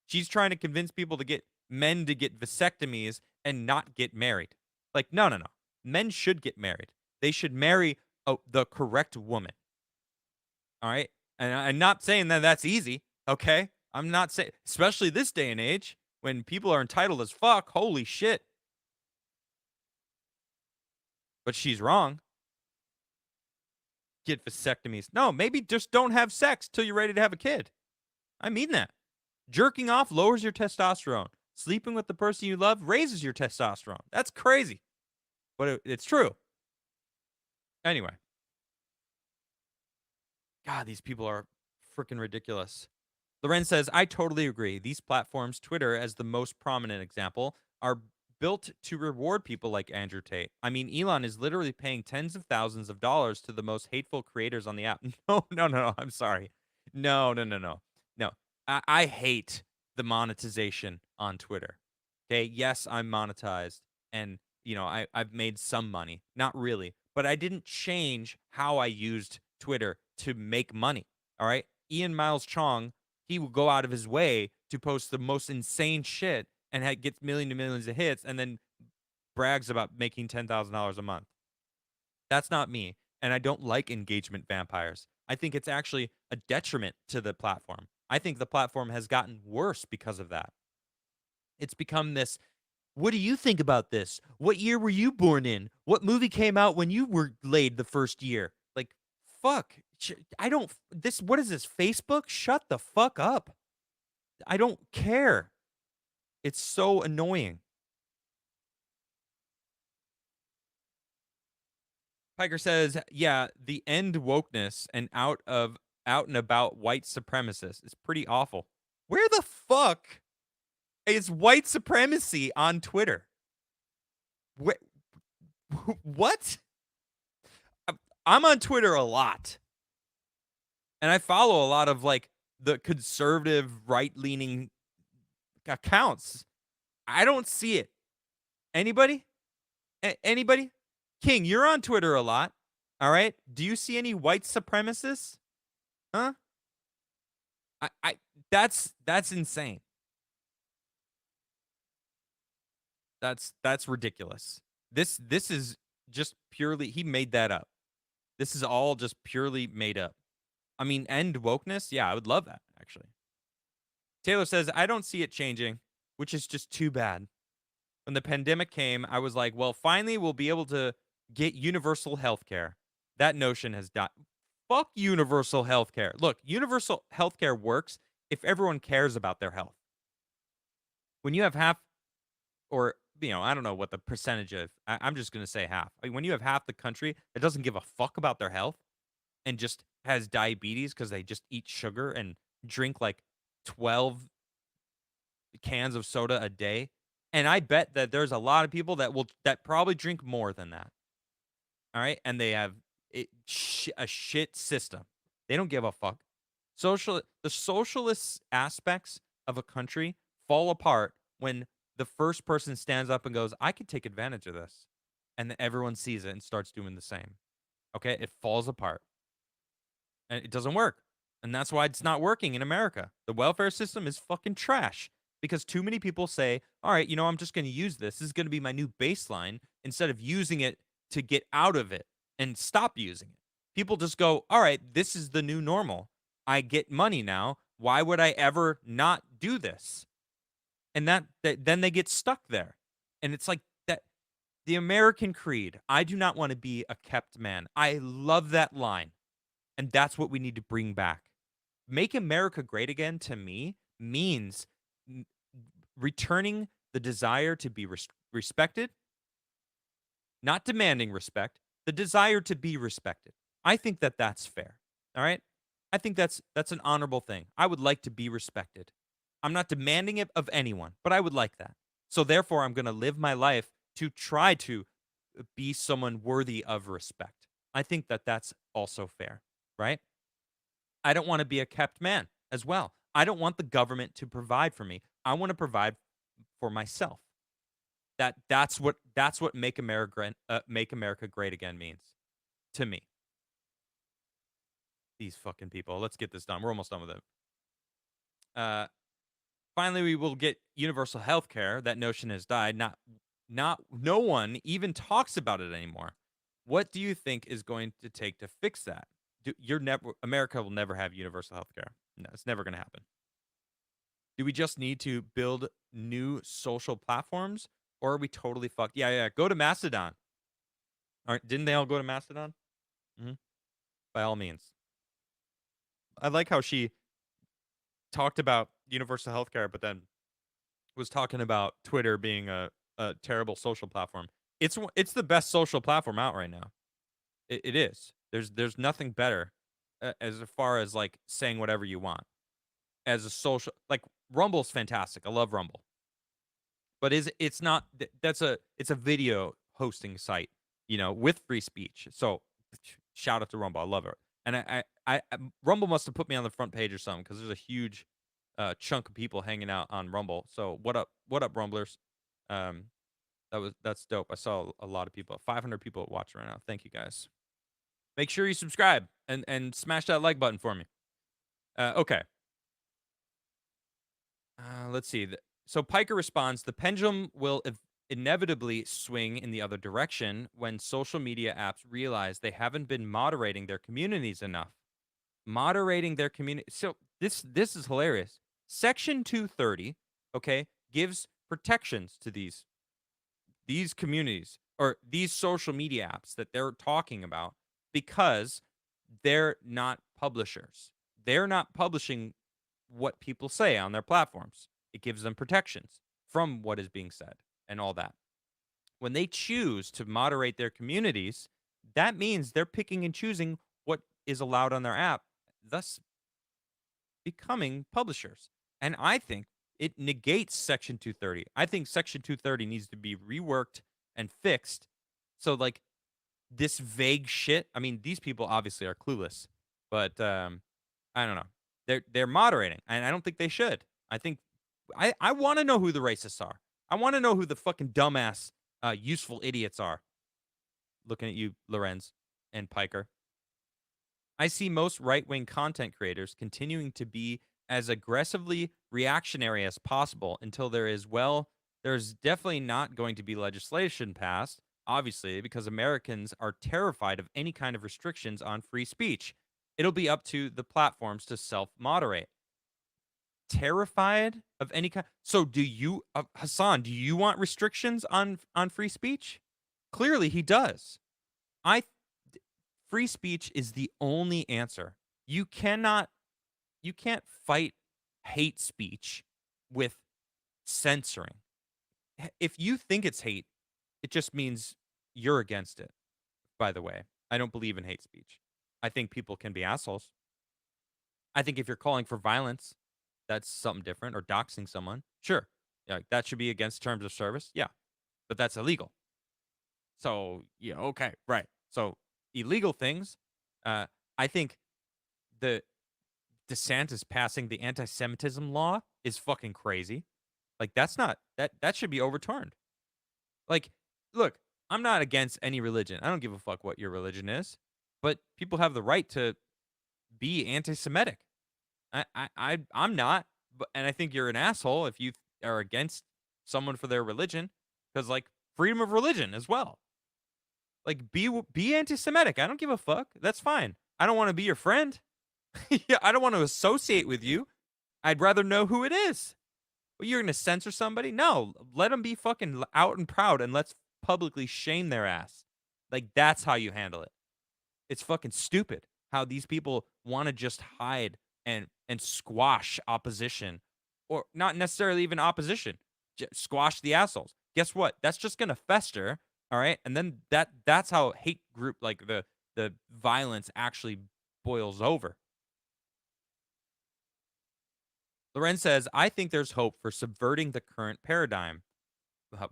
She's trying to convince people to get men to get vasectomies and not get married. Like, no. Men should get married. They should marry the correct woman. All right? And I'm not saying that that's easy, okay? I'm not saying, especially this day and age when people are entitled as fuck. Holy shit. But she's wrong. get vasectomies. No, maybe just don't have sex till you're ready to have a kid. I mean that. Jerking off lowers your testosterone. Sleeping with the person you love raises your testosterone. That's crazy. But it's true. Anyway. God, these people are freaking ridiculous. Lorenz says, I totally agree. These platforms, Twitter as the most prominent example, are built to reward people like Andrew Tate. I mean, Elon is literally paying tens of thousands of dollars to the most hateful creators on the app. No. I'm sorry. No. No. I hate the monetization on Twitter. Okay. Yes, I'm monetized and, I've made some money. Not really. But I didn't change how I used Twitter to make money. All right. Ian Miles Chong, he will go out of his way to post the most insane shit and gets millions and millions of hits and then brags about making $10,000 a month. That's not me. And I don't like engagement vampires. I think it's actually a detriment to the platform. I think the platform has gotten worse because of that. It's become this, what do you think about this? What year were you born in? What movie came out when you were laid the first year? Like, fuck. I don't, what is this, Facebook? Shut the fuck up. I don't care. It's so annoying. Piker says, yeah, the end wokeness and out and about white supremacists is pretty awful. Where the fuck is white supremacy on Twitter? What? I'm on Twitter a lot. And I follow a lot of like the conservative right-leaning accounts. I don't see it. Anybody? Anybody? King, you're on Twitter a lot. All right. Do you see any white supremacists? Huh? I that's insane. That's ridiculous. This is just purely he made that up. This is all just purely made up. I mean, end wokeness? Yeah, I would love that, actually. Taylor says, I don't see it changing, which is just too bad. When the pandemic came, I was like, well, finally we'll be able to get universal health care. That notion has died. Fuck universal health care. Look, universal health care works if everyone cares about their health. When you have half, or, I don't know what the percentage of, I'm just going to say half. I mean, when you have half the country that doesn't give a fuck about their health and just has diabetes because they just eat sugar and drink like 12 cans of soda a day. And I bet that there's a lot of people that probably drink more than that. All right, and they have a shit system. They don't give a fuck. The socialist aspects of a country fall apart when the first person stands up and goes, "I can take advantage of this," and then everyone sees it and starts doing the same. Okay, it falls apart, and it doesn't work, and that's why it's not working in America. The welfare system is fucking trash because too many people say, "All right, I'm just going to use this. This is going to be my new baseline," instead of using it to get out of it and stop using it. People just go, all right, this is the new normal. I get money now. Why would I ever not do this? And then they get stuck there. And it's like that the American creed. I do not want to be a kept man. I love that line. And that's what we need to bring back. Make America great again to me means returning the desire to be respected, not demanding respect, the desire to be respected. I think that that's fair. All right? I think that's an honorable thing. I would like to be respected. I'm not demanding it of anyone, but I would like that. So therefore, I'm going to live my life to try to be someone worthy of respect. I think that that's also fair, right? I don't want to be a kept man as well. I don't want the government to provide for me. I want to provide for myself. That's what make America great again means to me. These fucking people. Let's get this done. We're almost done with it. Finally, we will get universal health care. That notion has died. No one even talks about it anymore. What do you think is going to take to fix that? America will never have universal health care. No, it's never going to happen. Do we just need to build new social platforms, or are we totally fucked? Yeah. Go to Mastodon. All right, didn't they all go to Mastodon? Mm-hmm. by all means. I like how she talked about universal healthcare, but then was talking about Twitter being a terrible social platform. It's the best social platform out right now. It is. There's nothing better as far as like saying whatever you want as a social. Like Rumble's fantastic. I love Rumble, but it's not. It's a video hosting site, with free speech. So shout out to Rumble. I love it. And Rumble must have put me on the front page or something because there's a huge chunk of people hanging out on Rumble. So what up, Rumblers? Um, that's dope. I saw a lot of people, 500 people watching right now. Thank you guys. Make sure you subscribe and smash that like button for me. Okay. Let's see. So Piker responds, the pendulum will inevitably swing in the other direction when social media apps realize they haven't been moderating their communities enough. Moderating their community. So this is hilarious. Section 230, okay, gives protections to these communities or these social media apps that they're talking about because they're not publishers. They're not publishing what people say on their platforms. It gives them protections from what is being said and all that. When they choose to moderate their communities, that means they're picking and choosing what is allowed on their app, thus becoming publishers. And I think it negates Section 230. I think Section 230 needs to be reworked and fixed. So, like, this vague shit. I mean, these people obviously are clueless, but I don't know. They're moderating, and I don't think they should. I think I want to know who the racists are. I want to know who the fucking dumbass, useful idiots are. Looking at you, Lorenz and Piker. I see most right wing content creators continuing to be as aggressively reactionary as possible until there's definitely not going to be legislation passed, obviously, because Americans are terrified of any kind of restrictions on free speech. It'll be up to the platforms to self moderate. Terrified of any kind. So, Hasan, do you want restrictions on free speech? Clearly, he does. I Free speech is the only answer. You cannot you can't fight hate speech with censoring. If you think it's hate, it just means you're against it, by the way. I don't believe in hate speech. I think people can be assholes. I think if you're calling for violence, that's something different or doxing someone. Sure. Yeah, that should be against terms of service. Yeah. But that's illegal. So, yeah, okay, right. So, illegal things, uh, I think the DeSantis passing the anti-Semitism law is fucking crazy. Like that should be overturned. Like, look, I'm not against any religion. I don't give a fuck what your religion is, but people have the right to be anti-Semitic. I'm not, but and I think you're an asshole if you are against someone for their religion because like freedom of religion as well. Like be anti-Semitic. I don't give a fuck. That's fine. I don't want to be your friend. Yeah, I don't want to associate with you. I'd rather know who it is. Well, you're gonna censor somebody? No, let them be fucking out and proud, and let's publicly shame their ass. Like that's how you handle it. It's fucking stupid how these people want to just hide and squash opposition, or not necessarily even opposition. Squash the assholes. Guess what? That's just gonna fester. All right, and then that's how hate group like the violence actually boils over. Lorenz says, I think there's hope for subverting the current paradigm. Uh,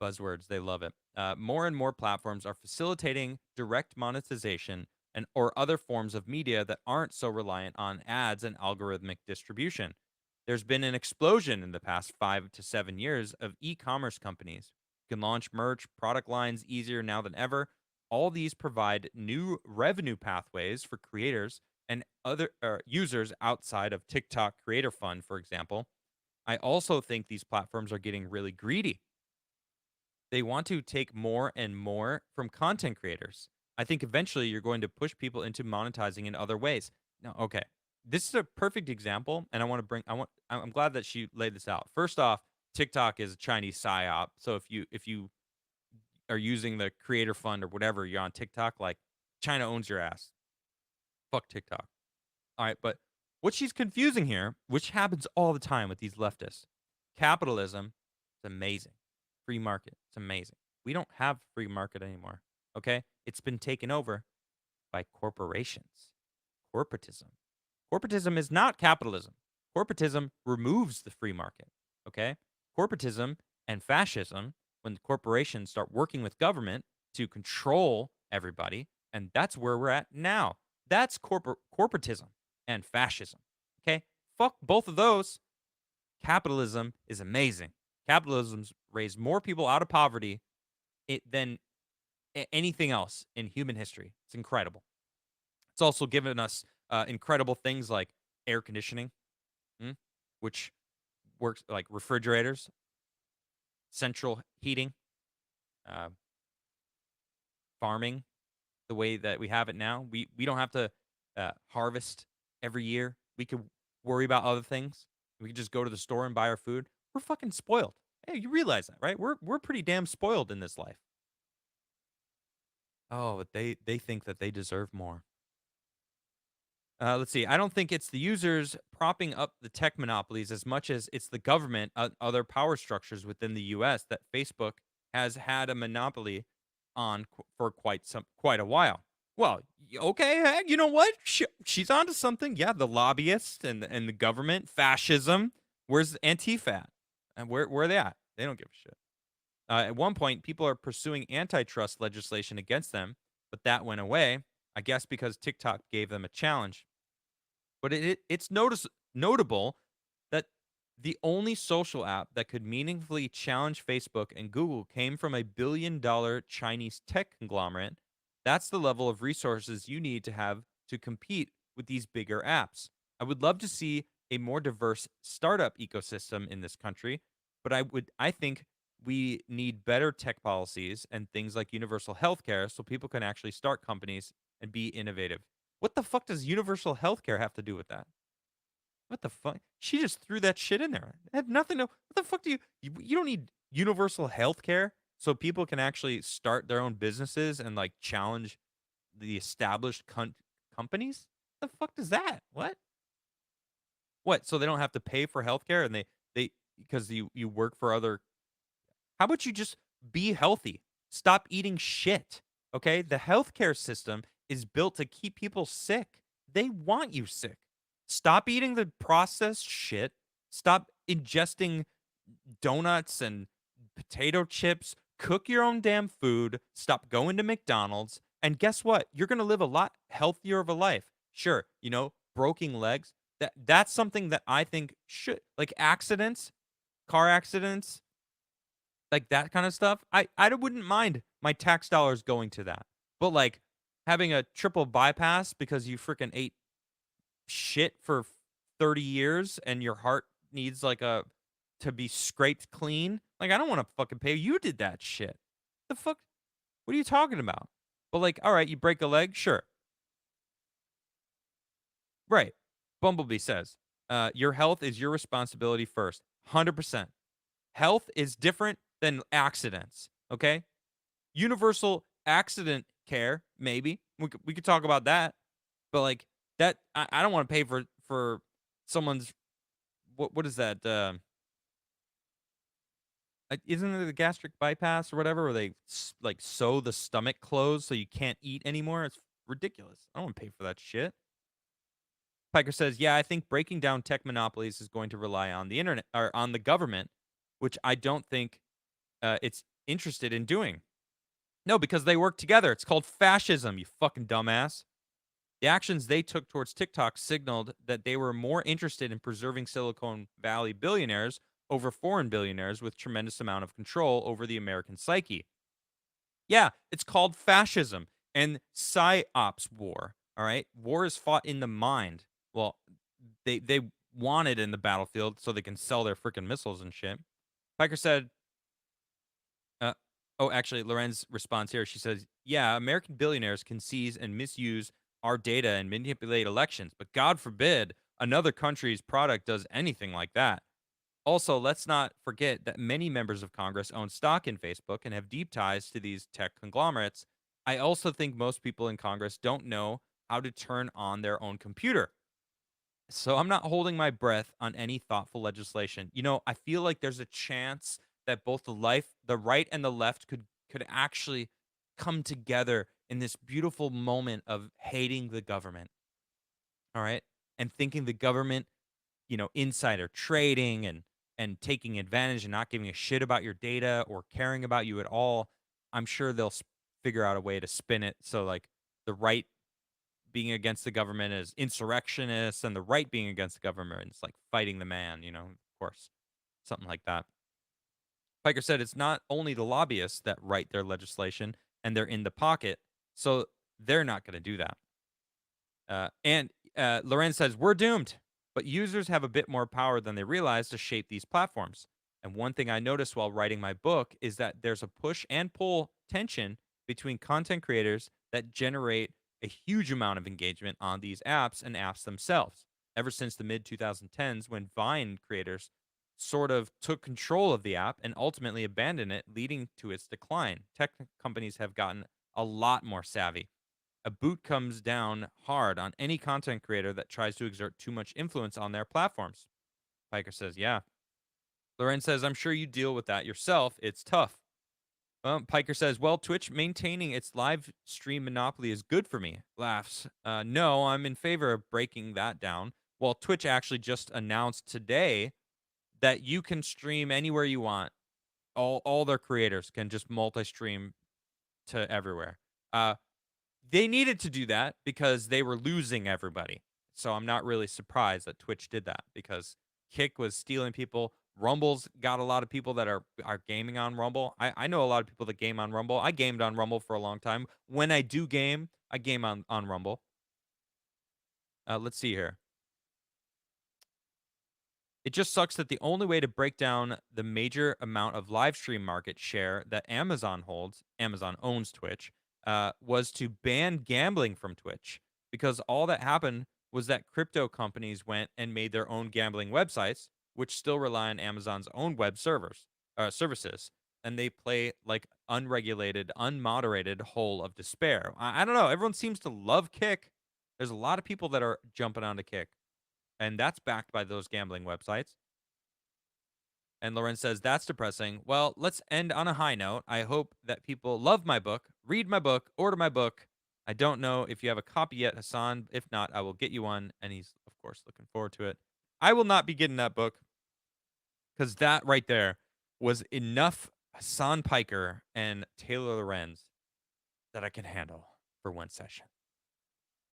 Buzzwords, they love it. More and more platforms are facilitating direct monetization and or other forms of media that aren't so reliant on ads and algorithmic distribution. There's been an explosion in the past 5 to 7 years of e-commerce companies. You can launch merch, product lines easier now than ever. All these provide new revenue pathways for creators and other users outside of TikTok Creator Fund, for example. I also think these platforms are getting really greedy. They want to take more and more from content creators. I think eventually you're going to push people into monetizing in other ways. Now, okay, this is a perfect example, and I'm glad that she laid this out. First off, TikTok is a Chinese psyop, so if you are using the creator fund or whatever, you're on TikTok, like China owns your ass. Fuck TikTok. All right, but what she's confusing here, which happens all the time with these leftists, capitalism is amazing. Free market, it's amazing. We don't have free market anymore. Okay? It's been taken over by corporations. Corporatism. Corporatism is not capitalism. Corporatism removes the free market. Okay? Corporatism and fascism, when corporations start working with government to control everybody, and that's where we're at now. That's corporatism and fascism. Okay? Fuck both of those. Capitalism is amazing. Capitalism's raised more people out of poverty than anything else in human history. It's incredible. It's also given us incredible things like air conditioning, mm, which works like refrigerators, central heating, uh, farming, the way that we have it now. We don't have to harvest every year. We could worry about other things. We could just go to the store and buy our food. We're fucking spoiled. Hey, you realize that, right? We're pretty damn spoiled in this life. Oh, but they think that they deserve more. Let's see. I don't think it's the users propping up the tech monopolies as much as it's the government, other power structures within the U.S. that Facebook has had a monopoly on for quite a while. Well, okay, you know what? She's onto something. Yeah, the lobbyists and the government, fascism. Where's Antifa? And where are they at? They don't give a shit. At one point, people are pursuing antitrust legislation against them, but that went away. I guess because TikTok gave them a challenge. But it's notable that the only social app that could meaningfully challenge Facebook and Google came from a billion-dollar Chinese tech conglomerate. That's the level of resources you need to have to compete with these bigger apps. I would love to see a more diverse startup ecosystem in this country, but I think we need better tech policies and things like universal healthcare so people can actually start companies and be innovative. What the fuck does universal healthcare have to do with that? What the fuck? She just threw that shit in there. It had nothing to. What the fuck do you don't need universal healthcare so people can actually start their own businesses and like challenge the established companies? The fuck does that? What? What? So they don't have to pay for healthcare and they because you work for other. How about you just be healthy? Stop eating shit. Okay? The healthcare system is built to keep people sick. They want you sick. Stop eating the processed shit. Stop ingesting donuts and potato chips. Cook your own damn food. Stop going to McDonald's. And guess what? You're going to live a lot healthier of a life. Sure, broken legs. That's something that I think should like accidents, car accidents, like that kind of stuff. I wouldn't mind my tax dollars going to that. But like having a triple bypass because you freaking ate shit for 30 years and your heart needs like a to be scraped clean. Like I don't want to fucking pay. You did that shit. The fuck? What are you talking about? But like, all right, you break a leg, sure. Right. Bumblebee says, your health is your responsibility first. 100%. Health is different than accidents. Okay? Universal accident care, maybe. We could talk about that. But like that I don't want to pay for someone's what is that? Isn't it the gastric bypass or whatever where they like sew the stomach closed so you can't eat anymore? It's ridiculous. I don't want to pay for that shit. Piker says, "Yeah, I think breaking down tech monopolies is going to rely on the internet or on the government, which I don't think it's interested in doing. No, because they work together. It's called fascism, you fucking dumbass." The actions they took towards TikTok signaled that they were more interested in preserving Silicon Valley billionaires over foreign billionaires with tremendous amount of control over the American psyche. Yeah, it's called fascism and psyops war. All right, war is fought in the mind. Well, they want it in the battlefield so they can sell their freaking missiles and shit. Piker said, uh, "Oh, actually, Lorenz responds here. She says, "Yeah, American billionaires can seize and misuse our data and manipulate elections, but God forbid another country's product does anything like that. Also, let's not forget that many members of Congress own stock in Facebook and have deep ties to these tech conglomerates. I also think most people in Congress don't know how to turn on their own computer. So I'm not holding my breath on any thoughtful legislation. I feel like there's a chance that both the right and the left could actually come together in this beautiful moment of hating the government, all right? And thinking the government, insider trading and taking advantage and not giving a shit about your data or caring about you at all. I'm sure they'll figure out a way to spin it so like the right being against the government is insurrectionists and the right being against the government is like fighting the man, of course, something like that. Piker said it's not only the lobbyists that write their legislation and they're in the pocket, so they're not going to do that. And Lorenz says, we're doomed, but users have a bit more power than they realize to shape these platforms. And one thing I noticed while writing my book is that there's a push and pull tension between content creators that generate a huge amount of engagement on these apps and apps themselves. Ever since the mid 2010s, when Vine creators sort of took control of the app and ultimately abandoned it, leading to its decline, tech companies have gotten a lot more savvy. A boot comes down hard on any content creator that tries to exert too much influence on their platforms. Piker says, yeah. Lorenz says, I'm sure you deal with that yourself. It's tough. Piker says, well, Twitch maintaining its live stream monopoly is good for me. Laughs. No, I'm in favor of breaking that down. Well, Twitch actually just announced today that you can stream anywhere you want. All their creators can just multi-stream to everywhere. They needed to do that because they were losing everybody. So I'm not really surprised that Twitch did that because Kick was stealing people. Rumble's got a lot of people that are gaming on Rumble. I know a lot of people that game on Rumble. I gamed on Rumble for a long time. When I do game, I game on Rumble. Let's see here. It just sucks that the only way to break down the major amount of live stream market share that Amazon holds, Amazon owns Twitch, was to ban gambling from Twitch. Because all that happened was that crypto companies went and made their own gambling websites, which still rely on Amazon's own web services. And they play like unregulated, unmoderated hole of despair. I don't know. Everyone seems to love Kick. There's a lot of people that are jumping onto Kick, and that's backed by those gambling websites. And Lorenz says, that's depressing. Well, let's end on a high note. I hope that people love my book, read my book, order my book. I don't know if you have a copy yet, Hasan. If not, I will get you one. And he's, of course, looking forward to it. I will not be getting that book because that right there was enough Hasan Piker and Taylor Lorenz that I can handle for one session.